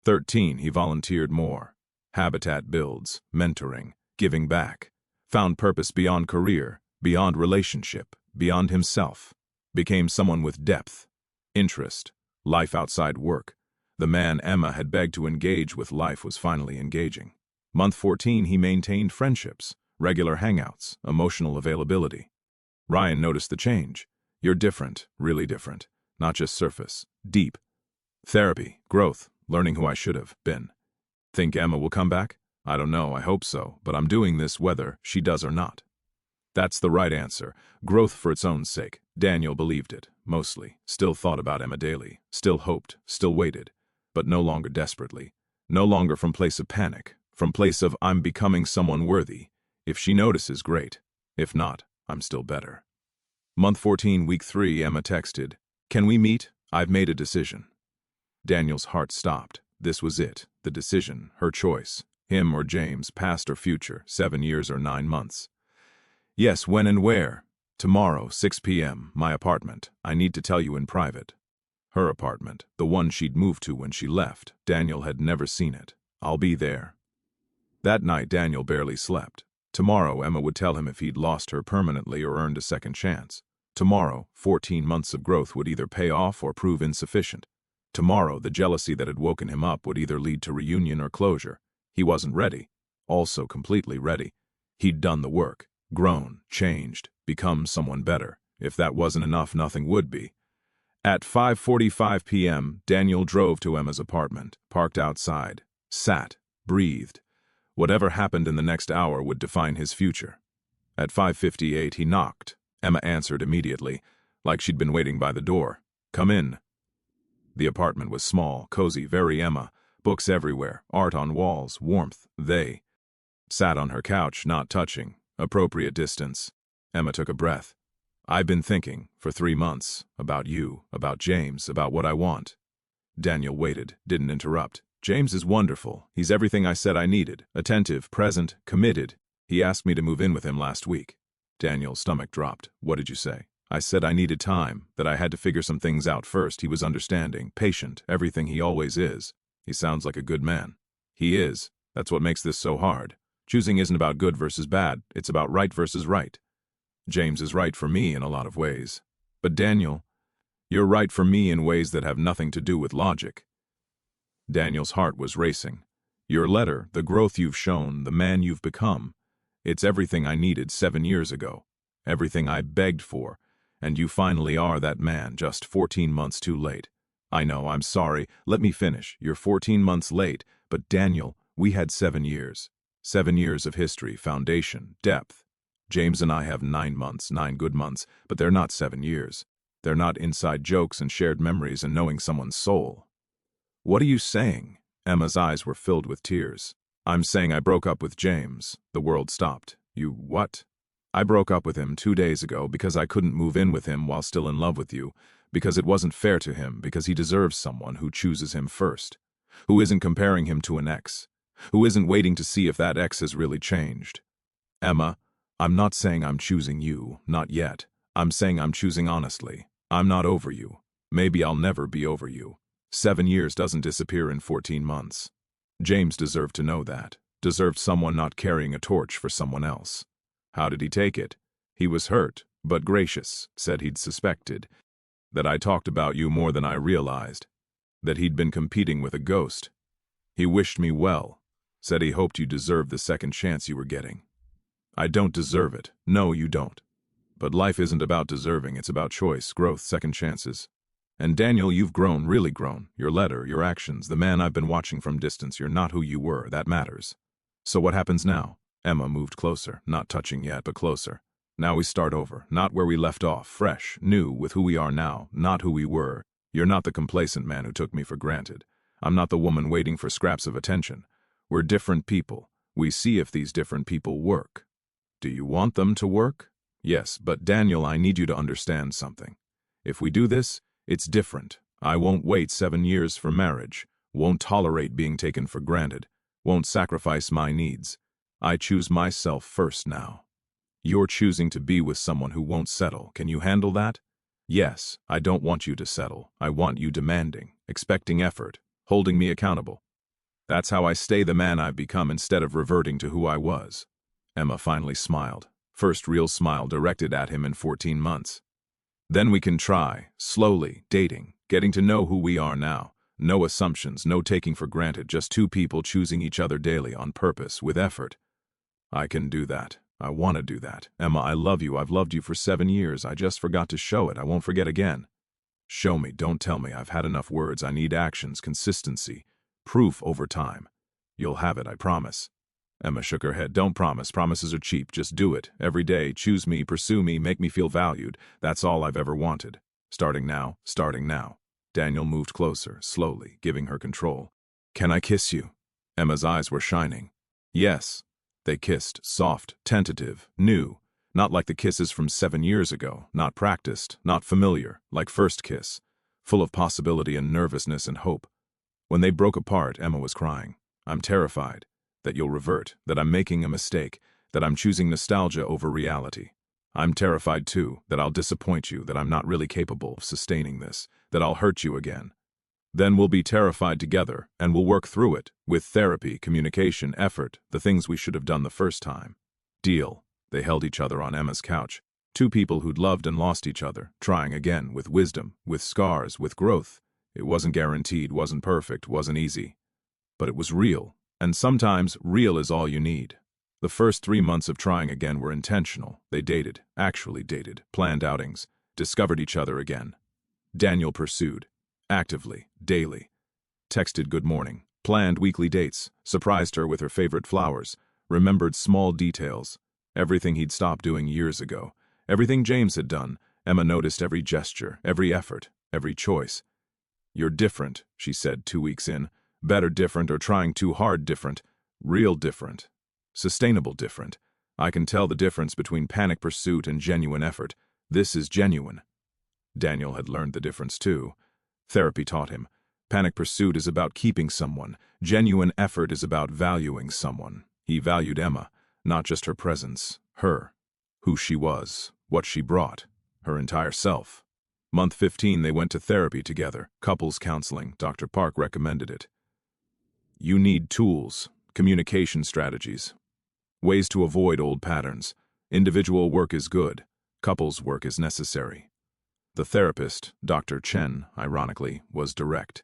13, he volunteered more. Habitat builds, mentoring, giving back. Found purpose beyond career, beyond relationship, beyond himself. Became someone with depth, interest, life outside work. The man Emma had begged to engage with life was finally engaging. Month 14, he maintained friendships, regular hangouts, emotional availability. Ryan noticed the change. You're different, really different. Not just surface, deep. Therapy, growth, learning who I should have been. Think Emma will come back? I don't know, I hope so, but I'm doing this whether she does or not. That's the right answer. Growth for its own sake. Daniel believed it, mostly. Still thought about Emma daily. Still hoped, still waited. But no longer desperately. No longer from place of panic. From place of I'm becoming someone worthy. If she notices, great. If not, I'm still better. Month 14, week 3, Emma texted, "Can we meet? I've made a decision." Daniel's heart stopped. This was it, the decision, her choice. Him or James, past or future, 7 years or 9 months. "Yes, when and where?" "Tomorrow, 6 p.m., my apartment. I need to tell you in private." Her apartment, the one she'd moved to when she left. Daniel had never seen it. "I'll be there." That night, Daniel barely slept. Tomorrow, Emma would tell him if he'd lost her permanently or earned a second chance. Tomorrow, 14 months of growth would either pay off or prove insufficient. Tomorrow, the jealousy that had woken him up would either lead to reunion or closure. He wasn't ready. Also completely ready. He'd done the work, grown, changed, become someone better. If that wasn't enough, nothing would be. At 5:45 p.m., Daniel drove to Emma's apartment, parked outside, sat, breathed. Whatever happened in the next hour would define his future. At 5:58, he knocked. Emma answered immediately, like she'd been waiting by the door. "Come in." The apartment was small, cozy, very Emma. Books everywhere, art on walls, warmth. They sat on her couch, not touching. Appropriate distance. Emma took a breath. "I've been thinking, for 3 months, about you, about James, about what I want." Daniel waited, didn't interrupt. "James is wonderful. He's everything I said I needed. Attentive, present, committed. He asked me to move in with him last week." Daniel's stomach dropped. "What did you say?" "I said I needed time, that I had to figure some things out first." He was understanding, patient, everything he always is. He sounds like a good man. He is. That's what makes this so hard. Choosing isn't about good versus bad. It's about right versus right. James is right for me in a lot of ways. But Daniel, you're right for me in ways that have nothing to do with logic. Daniel's heart was racing. Your letter, the growth you've shown, the man you've become. It's everything I needed 7 years ago. Everything I begged for. And you finally are that man, just 14 months too late. I know, I'm sorry. Let me finish. You're 14 months late, but Daniel, we had 7 years. 7 years of history, foundation, depth. James and I have 9 months, 9 good months, but they're not 7 years. They're not inside jokes and shared memories and knowing someone's soul. What are you saying? Emma's eyes were filled with tears. I'm saying I broke up with James. The world stopped. You what? I broke up with him 2 days ago because I couldn't move in with him while still in love with you, because it wasn't fair to him, because he deserves someone who chooses him first, who isn't comparing him to an ex, who isn't waiting to see if that ex has really changed. Emma, I'm not saying I'm choosing you, not yet. I'm saying I'm choosing honestly. I'm not over you. Maybe I'll never be over you. 7 years doesn't disappear in 14 months. James deserved to know that, deserved someone not carrying a torch for someone else. How did he take it? He was hurt, but gracious, said he'd suspected, that I talked about you more than I realized, that he'd been competing with a ghost. He wished me well, said he hoped you deserved the second chance you were getting. I don't deserve it. No, you don't. But life isn't about deserving, it's about choice, growth, second chances. And Daniel, you've grown, really grown. Your letter, your actions, the man I've been watching from distance, you're not who you were, that matters. So what happens now? Emma moved closer, not touching yet, but closer. Now we start over, not where we left off, fresh, new, with who we are now, not who we were. You're not the complacent man who took me for granted. I'm not the woman waiting for scraps of attention. We're different people. We see if these different people work. Do you want them to work? Yes, but Daniel, I need you to understand something. If we do this, it's different. I won't wait 7 years for marriage, won't tolerate being taken for granted, won't sacrifice my needs. I choose myself first now. You're choosing to be with someone who won't settle. Can you handle that? Yes, I don't want you to settle. I want you demanding, expecting effort, holding me accountable. That's how I stay the man I've become instead of reverting to who I was. Emma finally smiled. First real smile directed at him in 14 months. Then we can try, slowly, dating, getting to know who we are now. No assumptions, no taking for granted, just 2 people choosing each other daily on purpose, with effort. I can do that. I want to do that. Emma, I love you. I've loved you for 7 years. I just forgot to show it. I won't forget again. Show me, don't tell me. I've had enough words. I need actions, consistency, proof over time. You'll have it, I promise. Emma shook her head. Don't promise. Promises are cheap. Just do it. Every day. Choose me, pursue me, make me feel valued. That's all I've ever wanted. Starting now, starting now. Daniel moved closer, slowly, giving her control. Can I kiss you? Emma's eyes were shining. Yes. They kissed, soft, tentative, new. Not like the kisses from 7 years ago, not practiced, not familiar, like first kiss, full of possibility and nervousness and hope. When they broke apart, Emma was crying. I'm terrified that you'll revert, that I'm making a mistake, that I'm choosing nostalgia over reality. I'm terrified too, that I'll disappoint you, that I'm not really capable of sustaining this, that I'll hurt you again. Then we'll be terrified together, and we'll work through it, with therapy, communication, effort, the things we should have done the first time. Deal. They held each other on Emma's couch. Two people who'd loved and lost each other, trying again, with wisdom, with scars, with growth. It wasn't guaranteed, wasn't perfect, wasn't easy. But it was real, and sometimes real is all you need. The first 3 months of trying again were intentional. They dated, actually dated, planned outings, discovered each other again. Daniel pursued, actively, daily. Texted good morning, planned weekly dates, surprised her with her favorite flowers, remembered small details. Everything he'd stopped doing years ago. Everything James had done. Emma noticed every gesture, every effort, every choice. You're different, she said 2 weeks in. Better different or trying too hard different. Real different. Sustainable different. I can tell the difference between panic pursuit and genuine effort. This is genuine. Daniel had learned the difference too. Therapy taught him. Panic pursuit is about keeping someone. Genuine effort is about valuing someone. He valued Emma, not just her presence, her. Who she was, what she brought, her entire self. Month 15 they went to therapy together, couples counseling. Dr. Park recommended it. You need tools, communication strategies, ways to avoid old patterns. Individual work is good, couples work is necessary. The therapist, Dr. Chen, ironically, was direct.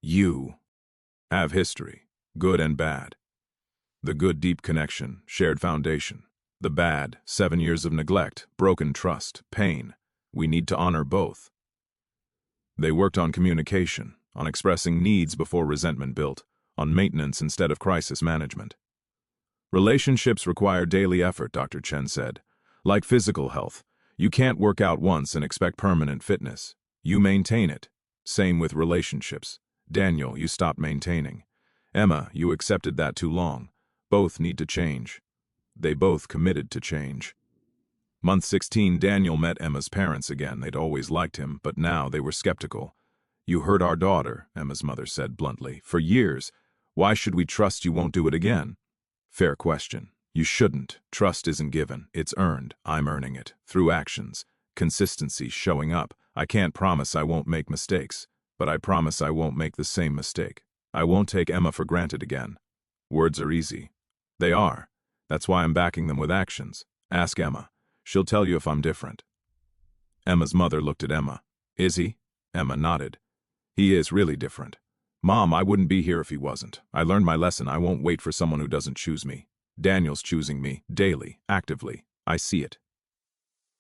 You have history, good and bad. The good, deep connection, shared foundation. The bad, 7 years of neglect, broken trust, pain. We need to honor both. They worked on communication, on expressing needs before resentment built, on maintenance instead of crisis management. Relationships require daily effort, Dr. Chen said. Like physical health, you can't work out once and expect permanent fitness. You maintain it. Same with relationships. Daniel, you stopped maintaining. Emma, you accepted that too long. Both need to change. They both committed to change. Month 16, Daniel met Emma's parents again. They'd always liked him, but now they were skeptical. You hurt our daughter, Emma's mother said bluntly, for years. Why should we trust you won't do it again? Fair question. You shouldn't. Trust isn't given. It's earned. I'm earning it. Through actions. Consistency, showing up. I can't promise I won't make mistakes, but I promise I won't make the same mistake. I won't take Emma for granted again. Words are easy. They are. That's why I'm backing them with actions. Ask Emma. She'll tell you if I'm different. Emma's mother looked at Emma. Is he? Emma nodded. He is really different. Mom, I wouldn't be here if he wasn't. I learned my lesson. I won't wait for someone who doesn't choose me. Daniel's choosing me, daily, actively. I see it.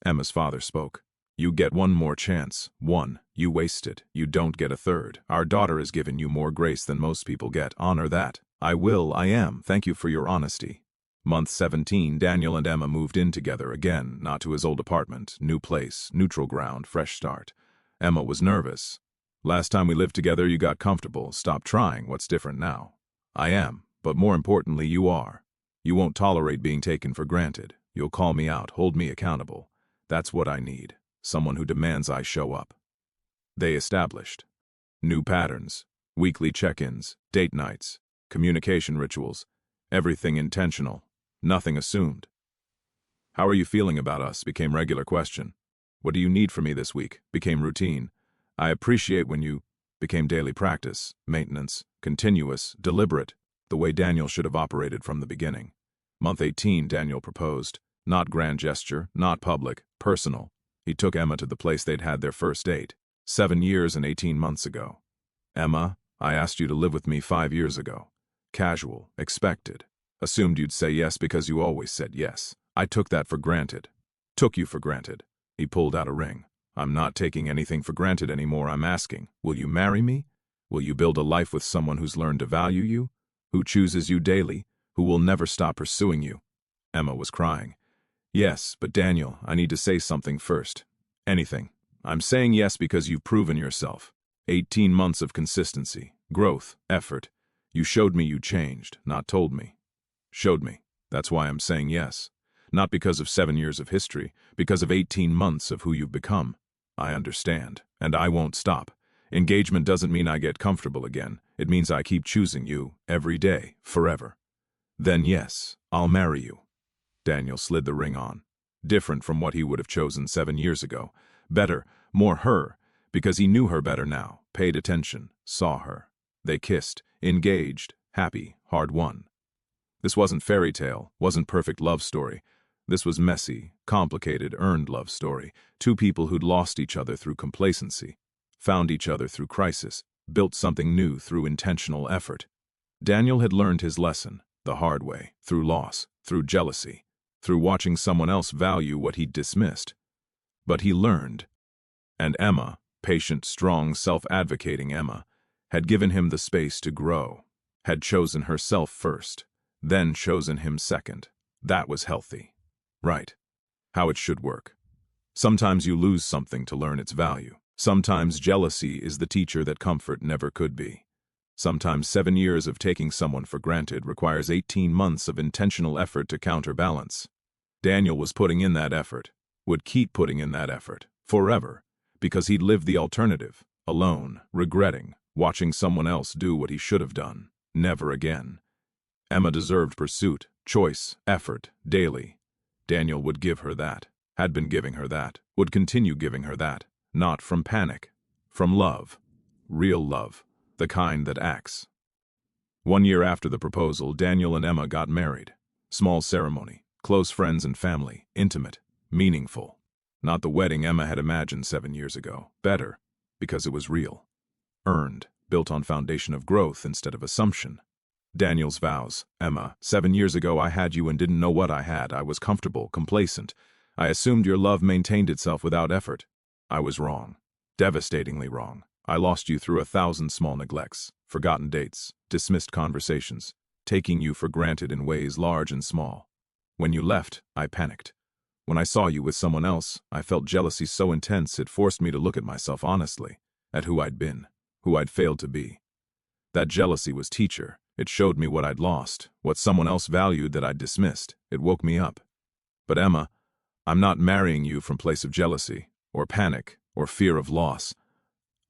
Emma's father spoke. You get one more chance. One. You waste it. You don't get a third. Our daughter has given you more grace than most people get. Honor that. I will. I am. Thank you for your honesty. Month 17, Daniel and Emma moved in together again, not to his old apartment. New place, neutral ground, fresh start. Emma was nervous. Last time we lived together, you got comfortable. Stop trying. What's different now? I am, but more importantly, you are. You won't tolerate being taken for granted. You'll call me out, hold me accountable. That's what I need. Someone who demands I show up. They established new patterns, weekly check-ins, date nights, communication rituals, everything intentional, nothing assumed. How are you feeling about us? Became regular question. What do you need from me this week? Became routine. I appreciate when you became daily practice, maintenance, continuous, deliberate, the way Daniel should have operated from the beginning. Month 18, Daniel proposed. Not grand gesture, not public, personal. He took Emma to the place they'd had their first date, 7 years and 18 months ago. Emma, I asked you to live with me 5 years ago. Casual, expected. Assumed you'd say yes because you always said yes. I took that for granted. Took you for granted. He pulled out a ring. I'm not taking anything for granted anymore. I'm asking, will you marry me? Will you build a life with someone who's learned to value you? Who chooses you daily? Who will never stop pursuing you? Emma was crying. Yes, but Daniel, I need to say something first. Anything. I'm saying yes because you've proven yourself. 18 months of consistency, growth, effort. You showed me you changed, not told me. Showed me. That's why I'm saying yes. Not because of 7 years of history, because of 18 months of who you've become. I understand, and I won't stop. Engagement doesn't mean I get comfortable again. It means I keep choosing you, every day, forever. Then yes, I'll marry you. Daniel slid the ring on. Different from what he would have chosen 7 years ago. Better, more her, because he knew her better now, paid attention, saw her. They kissed, engaged, happy, hard-won. This wasn't fairy tale, wasn't perfect love story. This was messy, complicated, earned love story. Two people who'd lost each other through complacency, found each other through crisis, built something new through intentional effort. Daniel had learned his lesson, the hard way, through loss, through jealousy, through watching someone else value what he'd dismissed. But he learned. And Emma, patient, strong, self-advocating Emma, had given him the space to grow, had chosen herself first, then chosen him second. That was healthy. Right. How it should work. Sometimes you lose something to learn its value. Sometimes jealousy is the teacher that comfort never could be. Sometimes 7 years of taking someone for granted requires 18 months of intentional effort to counterbalance. Daniel was putting in that effort, would keep putting in that effort, forever, because he'd lived the alternative, alone, regretting, watching someone else do what he should have done. Never again. Emma deserved pursuit, choice, effort, daily. Daniel would give her that, had been giving her that, would continue giving her that, not from panic, from love, real love, the kind that acts. 1 year after the proposal, Daniel and Emma got married. Small ceremony, close friends and family, intimate, meaningful. Not the wedding Emma had imagined 7 years ago. Better, because it was real. Earned, built on foundation of growth instead of assumption. Daniel's vows. Emma, 7 years ago I had you and didn't know what I had. I was comfortable, complacent. I assumed your love maintained itself without effort. I was wrong. Devastatingly wrong. I lost you through 1,000 small neglects, forgotten dates, dismissed conversations, taking you for granted in ways large and small. When you left, I panicked. When I saw you with someone else, I felt jealousy so intense it forced me to look at myself honestly, at who I'd been, who I'd failed to be. That jealousy was teacher. It showed me what I'd lost, what someone else valued that I'd dismissed. It woke me up. But Emma, I'm not marrying you from place of jealousy, or panic, or fear of loss.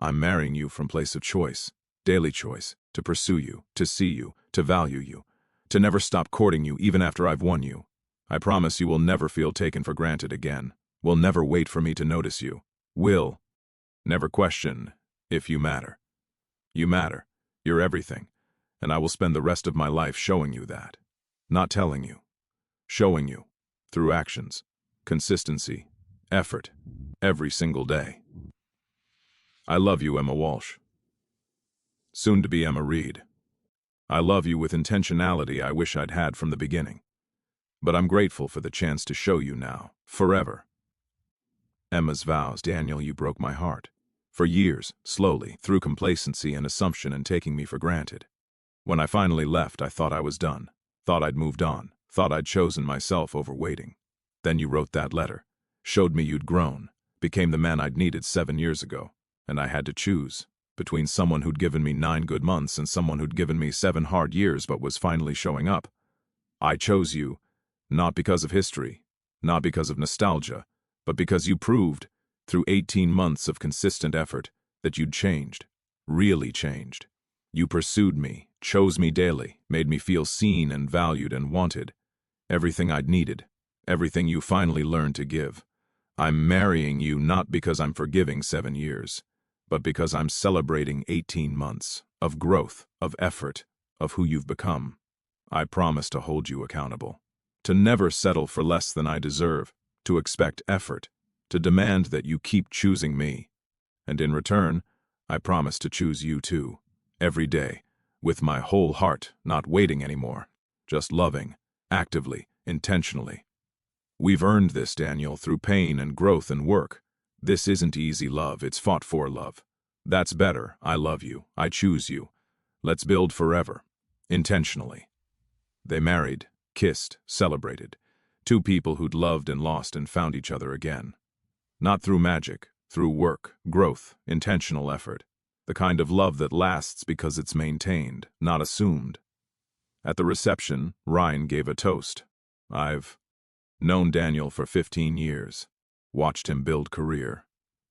I'm marrying you from place of choice, daily choice, to pursue you, to see you, to value you, to never stop courting you even after I've won you. I promise you will never feel taken for granted again. Will never wait for me to notice you. Will never question if you matter. You matter. You're everything. And I will spend the rest of my life showing you that. Not telling you. Showing you. Through actions. Consistency. Effort. Every single day. I love you, Emma Walsh. Soon to be Emma Reed. I love you with intentionality I wish I'd had from the beginning. But I'm grateful for the chance to show you now. Forever. Emma's vows. Daniel, you broke my heart. For years, slowly, through complacency and assumption and taking me for granted. When I finally left, I thought I was done, thought I'd moved on, thought I'd chosen myself over waiting. Then you wrote that letter, showed me you'd grown, became the man I'd needed 7 years ago, and I had to choose between someone who'd given me 9 good months and someone who'd given me 7 hard years but was finally showing up. I chose you, not because of history, not because of nostalgia, but because you proved, through 18 months of consistent effort, that you'd changed, really changed. You pursued me, chose me daily, made me feel seen and valued and wanted. Everything I'd needed, everything you finally learned to give. I'm marrying you not because I'm forgiving 7 years, but because I'm celebrating 18 months of growth, of effort, of who you've become. I promise to hold you accountable, to never settle for less than I deserve, to expect effort, to demand that you keep choosing me. And in return, I promise to choose you too. Every day, with my whole heart, not waiting anymore, just loving, actively, intentionally. We've earned this, Daniel, through pain and growth and work. This isn't easy love, it's fought for love. That's better. I love you. I choose you. Let's build forever. Intentionally. They married, kissed, celebrated. Two people who'd loved and lost and found each other again. Not through magic, through work, growth, intentional effort. The kind of love that lasts because it's maintained, not assumed. At the reception, Ryan gave a toast. I've Known Daniel for 15 years. Watched him build career,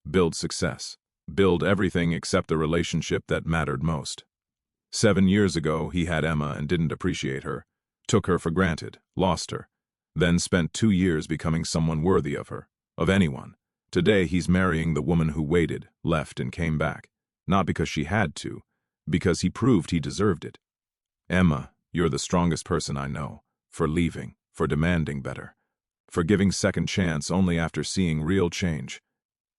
build success, build everything except the relationship that mattered most. 7 years ago, he had Emma and didn't appreciate her, took her for granted, lost her, then spent 2 years becoming someone worthy of her, of anyone. Today, he's marrying the woman who waited, left, and came back. Not because she had to, because he proved he deserved it. Emma, you're the strongest person I know, for leaving, for demanding better, for giving second chance only after seeing real change.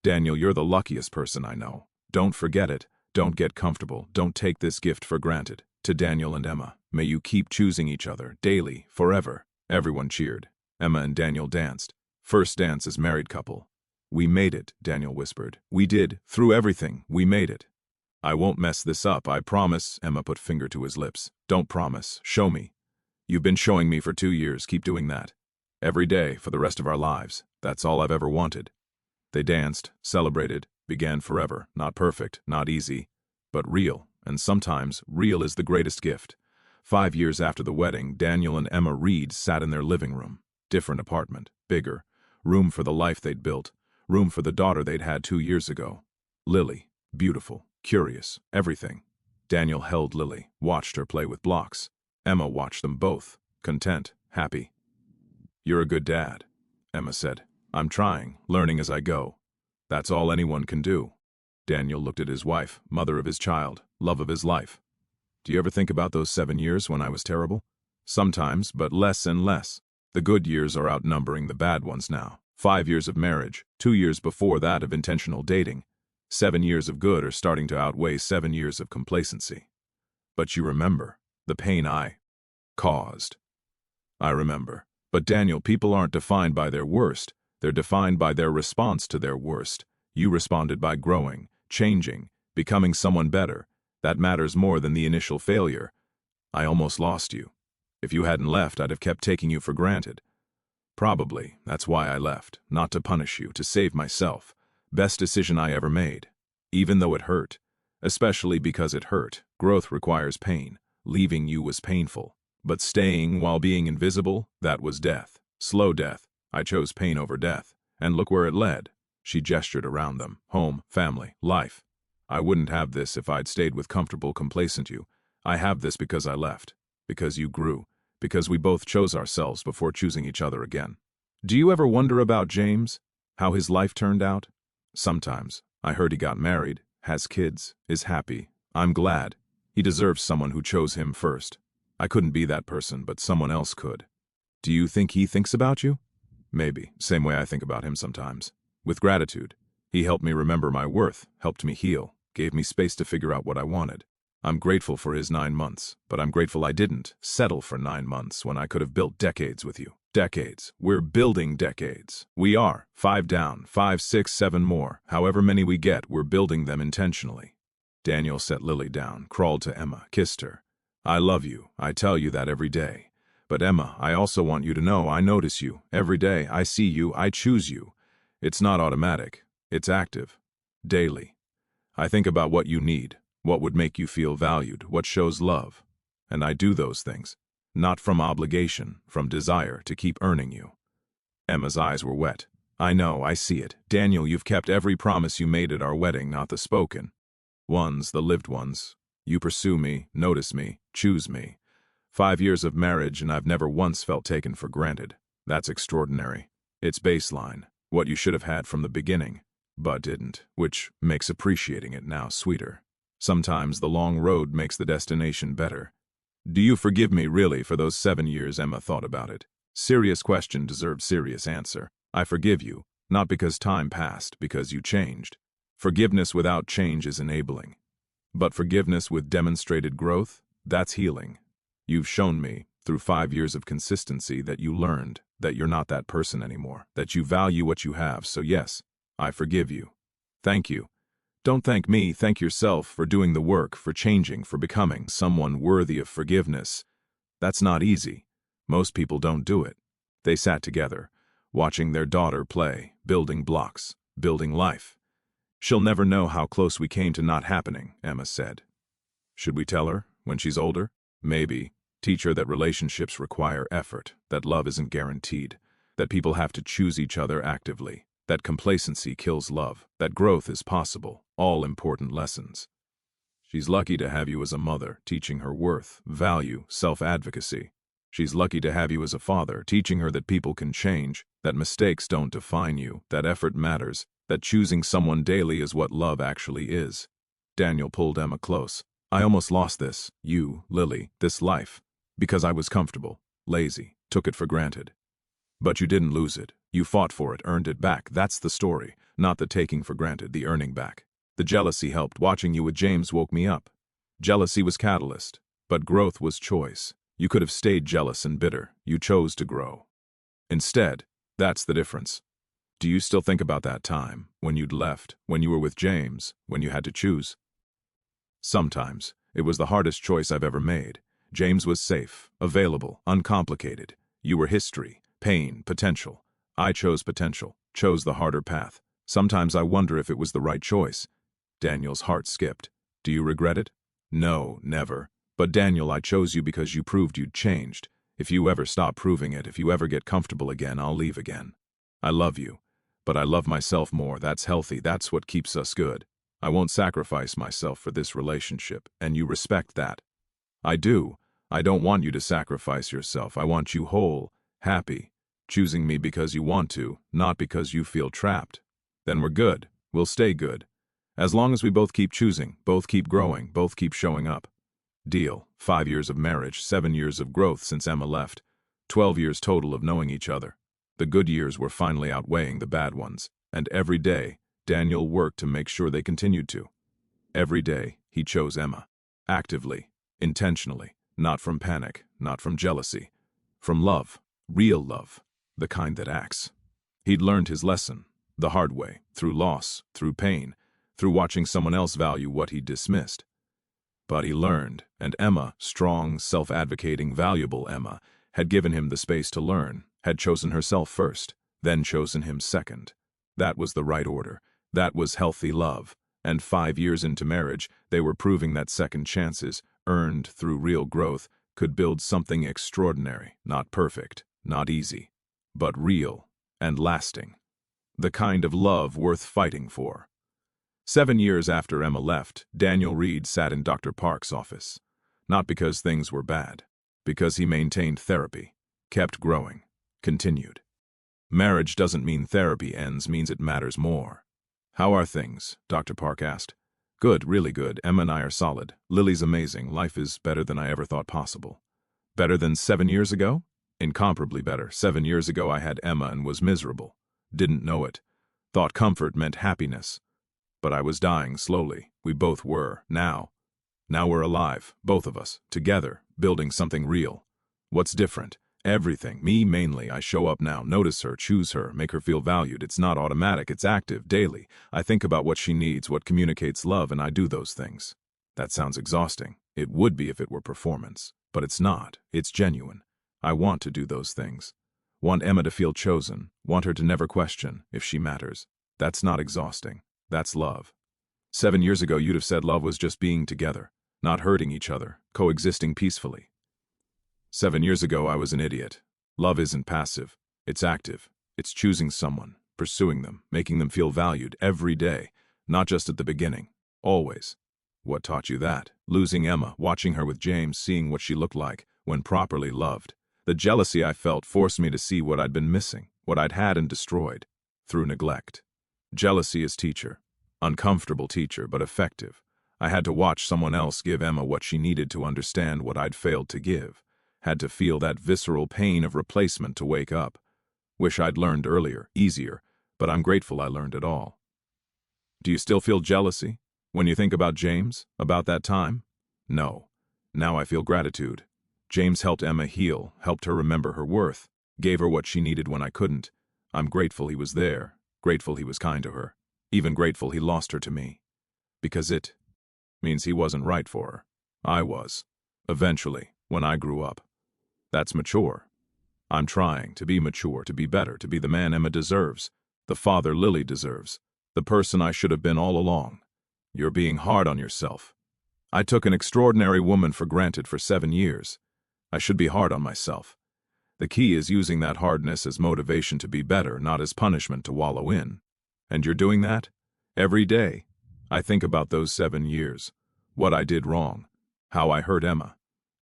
Daniel, you're the luckiest person I know. Don't forget it. Don't get comfortable. Don't take this gift for granted. To Daniel and Emma, may you keep choosing each other, daily, forever. Everyone cheered. Emma and Daniel danced. First dance as married couple. We made it, Daniel whispered. We did. Through everything, we made it. I won't mess this up, I promise. Emma put finger to his lips. Don't promise. Show me. You've been showing me for 2 years. Keep doing that. Every day, for the rest of our lives. That's all I've ever wanted. They danced, celebrated, began forever. Not perfect, not easy, but real, and sometimes real is the greatest gift. 5 years after the wedding, Daniel and Emma Reed sat in their living room. Different apartment, bigger, room for the life they'd built, room for the daughter they'd had 2 years ago. Lily, beautiful, curious, everything. Daniel held Lily, watched her play with blocks. Emma watched them both, content, happy. You're a good dad, Emma said. I'm trying, learning as I go. That's all anyone can do. Daniel looked at his wife, mother of his child, love of his life. Do you ever think about those 7 years when I was terrible? Sometimes, but less and less. The good years are outnumbering the bad ones now. 5 years of marriage, 2 years before that of intentional dating. 7 years of good are starting to outweigh 7 years of complacency. But you remember the pain I caused. I remember. But Daniel, people aren't defined by their worst. They're defined by their response to their worst. You responded by growing, changing, becoming someone better. That matters more than the initial failure. I almost lost you. If you hadn't left, I'd have kept taking you for granted. Probably, that's why I left. Not to punish you, to save myself. Best decision I ever made. Even though it hurt. Especially because it hurt. Growth requires pain. Leaving you was painful. But staying while being invisible, that was death. Slow death. I chose pain over death. And look where it led. She gestured around them. Home, family, life. I wouldn't have this if I'd stayed with comfortable, complacent you. I have this because I left. Because you grew. Because we both chose ourselves before choosing each other again. Do you ever wonder about James? How his life turned out? Sometimes. I heard he got married, has kids, is happy. I'm glad. He deserves someone who chose him first. I couldn't be that person, but someone else could. Do you think he thinks about you? Maybe. Same way I think about him sometimes. With gratitude. He helped me remember my worth, helped me heal, gave me space to figure out what I wanted. I'm grateful for his 9 months, but I'm grateful I didn't settle for 9 months when I could have built decades with you. Decades. We're building decades. We are. 5 down, 5, 6, 7 more. However many we get, we're building them intentionally. Daniel set Lily down, crawled to Emma, kissed her. I love you. I tell you that every day. But Emma, I also want you to know I notice you. Every day, I see you, I choose you. It's not automatic. It's active. Daily. I think about what you need, what would make you feel valued, what shows love. And I do those things. Not from obligation, from desire to keep earning you. Emma's eyes were wet. I know, I see it. Daniel, you've kept every promise you made at our wedding, not the spoken ones, the lived ones. You pursue me, notice me, choose me. 5 years of marriage and I've never once felt taken for granted. That's extraordinary. It's baseline, what you should have had from the beginning, but didn't, which makes appreciating it now sweeter. Sometimes the long road makes the destination better. Do you forgive me really for those 7 years? Emma thought about it. Serious question deserved serious answer. I forgive you, not because time passed, because you changed. Forgiveness without change is enabling. But forgiveness with demonstrated growth, that's healing. You've shown me, through 5 years of consistency, that you learned, that you're not that person anymore, that you value what you have, so yes, I forgive you. Thank you. Don't thank me, thank yourself for doing the work, for changing, for becoming someone worthy of forgiveness. That's not easy. Most people don't do it. They sat together, watching their daughter play, building blocks, building life. She'll never know how close we came to not happening, Emma said. Should we tell her, when she's older? Maybe. Teach her that relationships require effort, that love isn't guaranteed, that people have to choose each other actively, that complacency kills love, that growth is possible, all important lessons. She's lucky to have you as a mother, teaching her worth, value, self-advocacy. She's lucky to have you as a father, teaching her that people can change, that mistakes don't define you, that effort matters, that choosing someone daily is what love actually is. Daniel pulled Emma close. I almost lost this, you, Lily, this life, because I was comfortable, lazy, took it for granted. But you didn't lose it. You fought for it, earned it back. That's the story, not the taking for granted, the earning back. The jealousy helped. Watching you with James woke me up. Jealousy was catalyst, but growth was choice. You could have stayed jealous and bitter. You chose to grow. Instead, that's the difference. Do you still think about that time, when you'd left, when you were with James, when you had to choose? Sometimes. It was the hardest choice I've ever made. James was safe, available, uncomplicated. You were history, pain, potential. I chose potential, chose the harder path. Sometimes I wonder if it was the right choice. Daniel's heart skipped. Do you regret it? No, never. But Daniel, I chose you because you proved you'd changed. If you ever stop proving it, if you ever get comfortable again, I'll leave again. I love you. But I love myself more. That's healthy. That's what keeps us good. I won't sacrifice myself for this relationship, and you respect that. I do. I don't want you to sacrifice yourself. I want you whole, happy, choosing me because you want to, not because you feel trapped. Then we're good. We'll stay good. As long as we both keep choosing, both keep growing, both keep showing up. Deal. 5 years of marriage, 7 years of growth since Emma left. 12 years total of knowing each other. The good years were finally outweighing the bad ones, and every day, Daniel worked to make sure they continued to. Every day, he chose Emma. Actively, intentionally, not from panic, not from jealousy. From love, real love, the kind that acts. He'd learned his lesson, the hard way, through loss, through pain, through watching someone else value what he dismissed. But he learned, and Emma, strong, self-advocating, valuable Emma, had given him the space to learn, had chosen herself first, then chosen him second. That was the right order. That was healthy love. And 5 years into marriage, they were proving that second chances, earned through real growth, could build something extraordinary, not perfect, not easy, but real and lasting. The kind of love worth fighting for. 7 years after Emma left, Daniel Reed sat in Dr. Park's office. Not because things were bad, because he maintained therapy, kept growing, continued. Marriage doesn't mean therapy ends, means it matters more. How are things? Dr. Park asked. Good, really good. Emma and I are solid. Lily's amazing. Life is better than I ever thought possible. Better than 7 years ago? Incomparably better. 7 years ago I had Emma and was miserable. Didn't know it. Thought comfort meant happiness. But I was dying slowly. We both were. Now we're alive, both of us, together, building something real. What's different? Everything. Me mainly. I show up now, notice her, choose her, make her feel valued. It's not automatic, it's active, daily. I think about what she needs, what communicates love, and I do those things. That sounds exhausting. It would be if it were performance. But it's not. It's genuine. I want to do those things. Want Emma to feel chosen. Want her to never question if she matters. That's not exhausting. That's love. 7 years ago you'd have said love was just being together, not hurting each other, coexisting peacefully. 7 years ago I was an idiot. Love isn't passive. It's active. It's choosing someone, pursuing them, making them feel valued every day, not just at the beginning. Always. What taught you that? Losing Emma, watching her with James, seeing what she looked like when properly loved. The jealousy I felt forced me to see what I'd been missing, what I'd had and destroyed, through neglect. Jealousy is teacher. Uncomfortable teacher, but effective. I had to watch someone else give Emma what she needed to understand what I'd failed to give. Had to feel that visceral pain of replacement to wake up. Wish I'd learned earlier, easier, but I'm grateful I learned it all. Do you still feel jealousy? When you think about James? About that time? No. Now I feel gratitude. James helped Emma heal, helped her remember her worth, gave her what she needed when I couldn't. I'm grateful he was there. Grateful he was kind to her. Even grateful he lost her to me. Because it means he wasn't right for her. I was. Eventually, when I grew up. That's mature. I'm trying to be mature, to be better, to be the man Emma deserves, the father Lily deserves, the person I should have been all along. You're being hard on yourself. I took an extraordinary woman for granted for 7 years. I should be hard on myself. The key is using that hardness as motivation to be better, not as punishment to wallow in. And you're doing that? Every day. I think about those 7 years. What I did wrong. How I hurt Emma.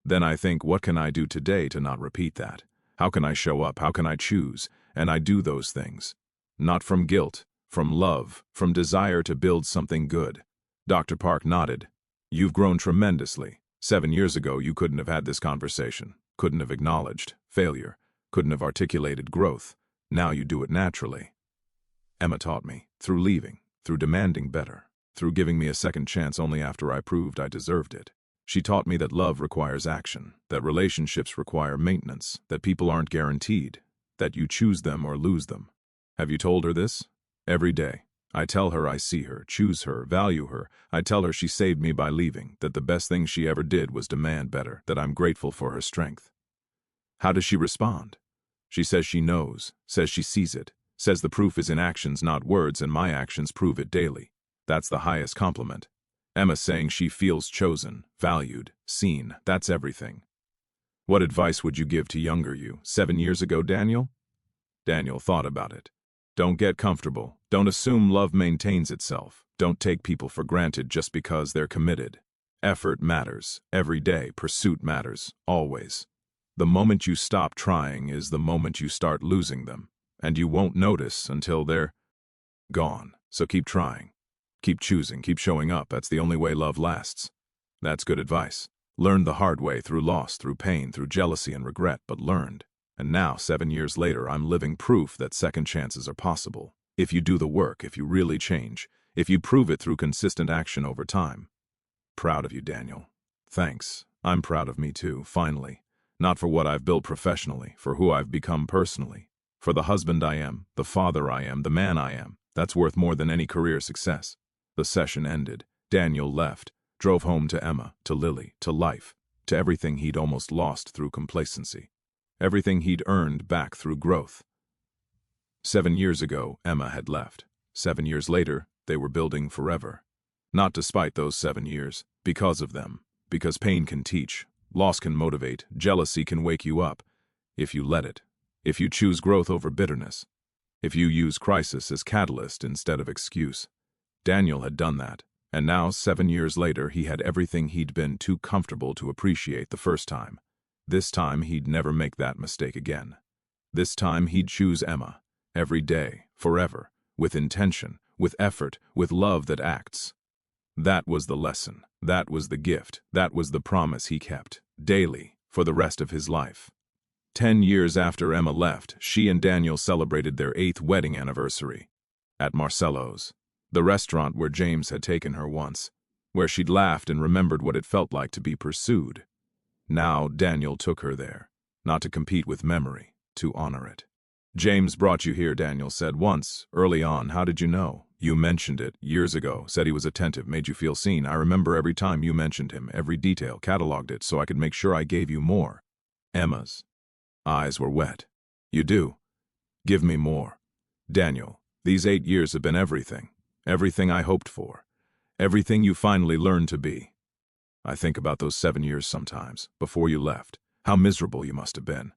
Then I think, what can I do today to not repeat that? How can I show up? How can I choose? And I do those things. Not from guilt, from love, from desire to build something good. Dr. Park nodded. You've grown tremendously. 7 years ago, you couldn't have had this conversation, couldn't have acknowledged failure, couldn't have articulated growth. Now you do it naturally. Emma taught me, through leaving, through demanding better, through giving me a second chance only after I proved I deserved it. She taught me that love requires action, that relationships require maintenance, that people aren't guaranteed, that you choose them or lose them. Have you told her this? Every day. I tell her I see her, choose her, value her. I tell her she saved me by leaving, that the best thing she ever did was demand better, that I'm grateful for her strength. How does she respond? She says she knows, says she sees it, says the proof is in actions, not words, and my actions prove it daily. That's the highest compliment. Emma's saying she feels chosen, valued, seen. That's everything. What advice would you give to younger you, 7 years ago, Daniel? Daniel thought about it. Don't get comfortable. Don't assume love maintains itself. Don't take people for granted just because they're committed. Effort matters. Every day, pursuit matters. Always. The moment you stop trying is the moment you start losing them. And you won't notice until they're gone. So keep trying. Keep choosing. Keep showing up. That's the only way love lasts. That's good advice. Learned the hard way, through loss, through pain, through jealousy and regret, but learned. And now, 7 years later, I'm living proof that second chances are possible. If you do the work, if you really change, if you prove it through consistent action over time. Proud of you, Daniel. Thanks. I'm proud of me too, finally. Not for what I've built professionally, for who I've become personally. For the husband I am, the father I am, the man I am. That's worth more than any career success. The session ended. Daniel left, drove home to Emma, to Lily, to life, to everything he'd almost lost through complacency. Everything he'd earned back through growth. 7 years ago, Emma had left. 7 years later, they were building forever. Not despite those 7 years, because of them. Because pain can teach, loss can motivate, jealousy can wake you up. If you let it. If you choose growth over bitterness. If you use crisis as catalyst instead of excuse. Daniel had done that, and now, 7 years later, he had everything he'd been too comfortable to appreciate the first time. This time, he'd never make that mistake again. This time, he'd choose Emma. Every day, forever, with intention, with effort, with love that acts. That was the lesson. That was the gift. That was the promise he kept, daily, for the rest of his life. 10 years after Emma left, she and Daniel celebrated their 8th wedding anniversary. At Marcello's, the restaurant where James had taken her once, where she'd laughed and remembered what it felt like to be pursued. Now Daniel took her there, not to compete with memory, to honor it. James brought you here, Daniel said once, early on. How did you know? You mentioned it years ago, said he was attentive, made you feel seen. I remember every time you mentioned him, every detail, cataloged it so I could make sure I gave you more. Emma's eyes were wet. You do? Give me more. Daniel, these 8 years have been everything. Everything I hoped for. Everything you finally learned to be. I think about those 7 years sometimes, before you left. How miserable you must have been.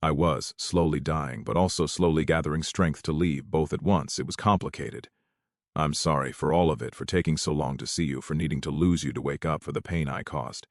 I was, slowly dying, but also slowly gathering strength to leave, both at once. It was complicated. I'm sorry for all of it, for taking so long to see you, for needing to lose you to wake up, for the pain I caused.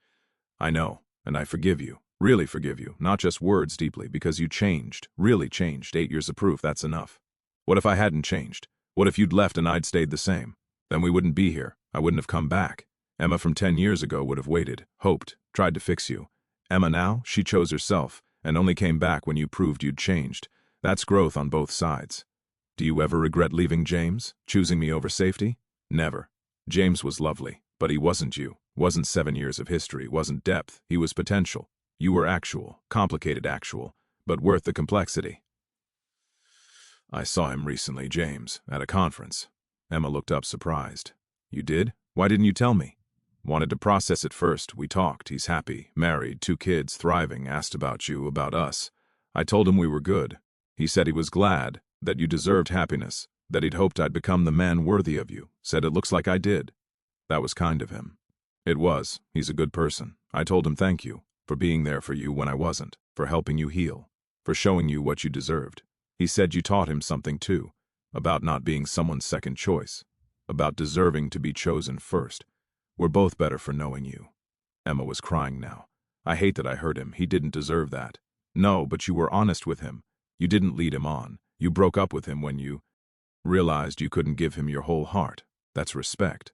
I know, and I forgive you, really forgive you, not just words deeply, because you changed, really changed. 8 years of proof, that's enough. What if I hadn't changed? What if you'd left and I'd stayed the same? Then we wouldn't be here. I wouldn't have come back. Emma from 10 years ago would have waited, hoped, tried to fix you. Emma now, she chose herself, and only came back when you proved you'd changed. That's growth on both sides. Do you ever regret leaving James, choosing me over safety? Never. James was lovely, but he wasn't you. Wasn't 7 years of history, wasn't depth. He was potential. You were actual, complicated actual, but worth the complexity. I saw him recently, James, at a conference. Emma looked up surprised. You did? Why didn't you tell me? Wanted to process it first. We talked. He's happy, married, 2 kids, thriving, asked about you, about us. I told him we were good. He said he was glad, that you deserved happiness, that he'd hoped I'd become the man worthy of you, said it looks like I did. That was kind of him. It was. He's a good person. I told him thank you, for being there for you when I wasn't, for helping you heal. for showing you what you deserved. He said you taught him something too, about not being someone's second choice, about deserving to be chosen first. We're both better for knowing you. Emma was crying now. I hate that I hurt him. He didn't deserve that. No, but you were honest with him. You didn't lead him on. You broke up with him when you realized you couldn't give him your whole heart. That's respect.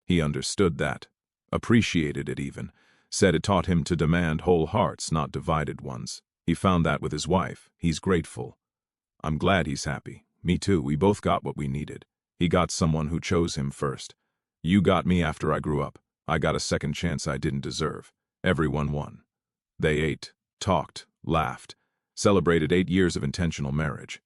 He understood that, appreciated it even, said it taught him to demand whole hearts, not divided ones. He found that with his wife. He's grateful. I'm glad he's happy. Me too. We both got what we needed. He got someone who chose him first. You got me after I grew up. I got a second chance I didn't deserve. Everyone won. They ate, talked, laughed, celebrated 8 years of intentional marriage.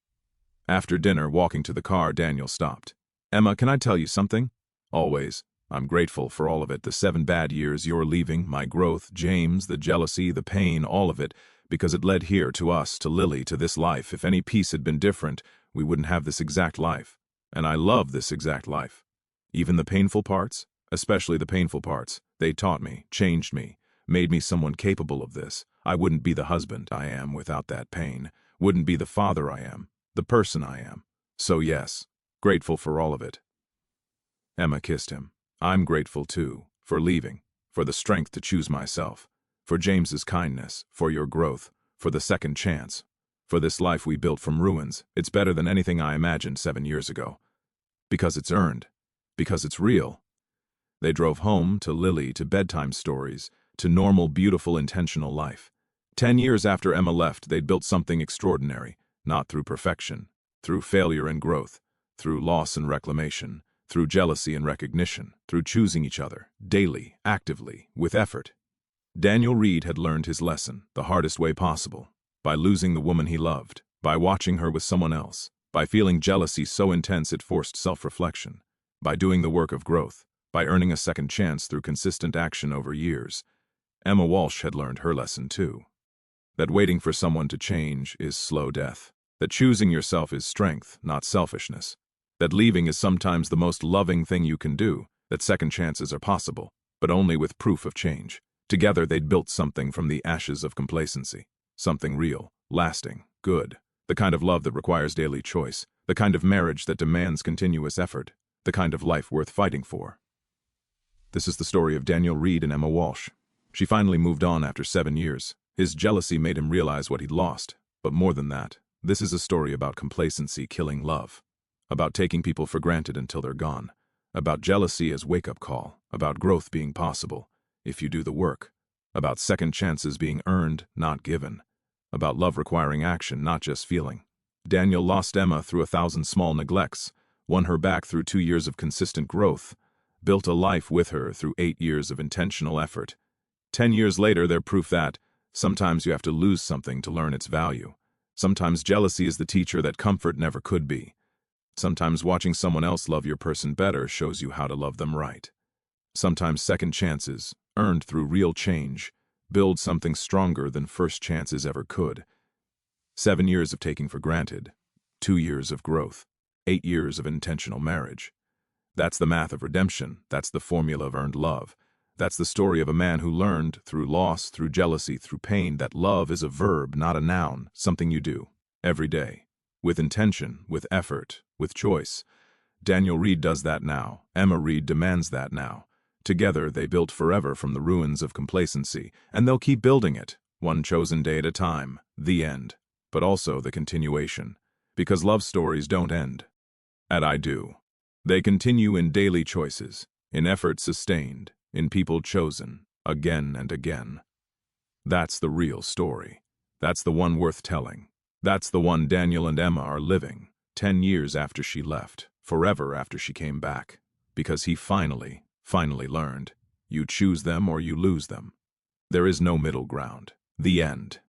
After dinner, walking to the car, Daniel stopped. Emma, can I tell you something? Always. I'm grateful for all of it, the 7 bad years, your leaving, my growth, James, the jealousy, the pain, all of it, because it led here to us, to Lily, to this life. If any piece had been different, we wouldn't have this exact life. And I love this exact life. Even the painful parts, especially the painful parts, they taught me, changed me, made me someone capable of this. I wouldn't be the husband I am without that pain, wouldn't be the father I am, the person I am. So yes, grateful for all of it. Emma kissed him. I'm grateful too, for leaving, for the strength to choose myself, for James's kindness, for your growth, for the second chance, for this life we built from ruins. It's better than anything I imagined 7 years ago. Because it's earned. Because it's real. They drove home, to Lily, to bedtime stories, to normal, beautiful, intentional life. 10 years after Emma left, they'd built something extraordinary, not through perfection, through failure and growth, through loss and reclamation, through jealousy and recognition, through choosing each other, daily, actively, with effort. Daniel Reed had learned his lesson, the hardest way possible, by losing the woman he loved, by watching her with someone else, by feeling jealousy so intense it forced self-reflection, by doing the work of growth, by earning a second chance through consistent action over years. Emma Walsh had learned her lesson too. That waiting for someone to change is slow death. That choosing yourself is strength, not selfishness. That leaving is sometimes the most loving thing you can do. That second chances are possible, but only with proof of change. Together they'd built something from the ashes of complacency. Something real, lasting, good. The kind of love that requires daily choice. The kind of marriage that demands continuous effort. The kind of life worth fighting for. This is the story of Daniel Reed and Emma Walsh. She finally moved on after 7 years. His jealousy made him realize what he'd lost. But more than that, this is a story about complacency killing love. About taking people for granted until they're gone. About jealousy as wake-up call. About growth being possible, if you do the work. About second chances being earned, not given. About love requiring action, not just feeling. Daniel lost Emma through 1,000 small neglects, won her back through 2 years of consistent growth, built a life with her through 8 years of intentional effort. 10 years later, they're proof that sometimes you have to lose something to learn its value. Sometimes jealousy is the teacher that comfort never could be. Sometimes watching someone else love your person better shows you how to love them right. Sometimes second chances, earned through real change, build something stronger than first chances ever could. 7 years of taking for granted, 2 years of growth, 8 years of intentional marriage. That's the math of redemption. That's the formula of earned love. That's the story of a man who learned, through loss, through jealousy, through pain, that love is a verb, not a noun, something you do, every day, with intention, with effort, with choice. Daniel Reed does that now. Emma Reed demands that now. Together, they built forever from the ruins of complacency, and they'll keep building it, one chosen day at a time, the end, but also the continuation. Because love stories don't end. And I do. They continue in daily choices, in effort sustained, in people chosen, again and again. That's the real story. That's the one worth telling. That's the one Daniel and Emma are living, 10 years after she left, forever after she came back. Because he finally learned. You choose them or you lose them. There is no middle ground. The end.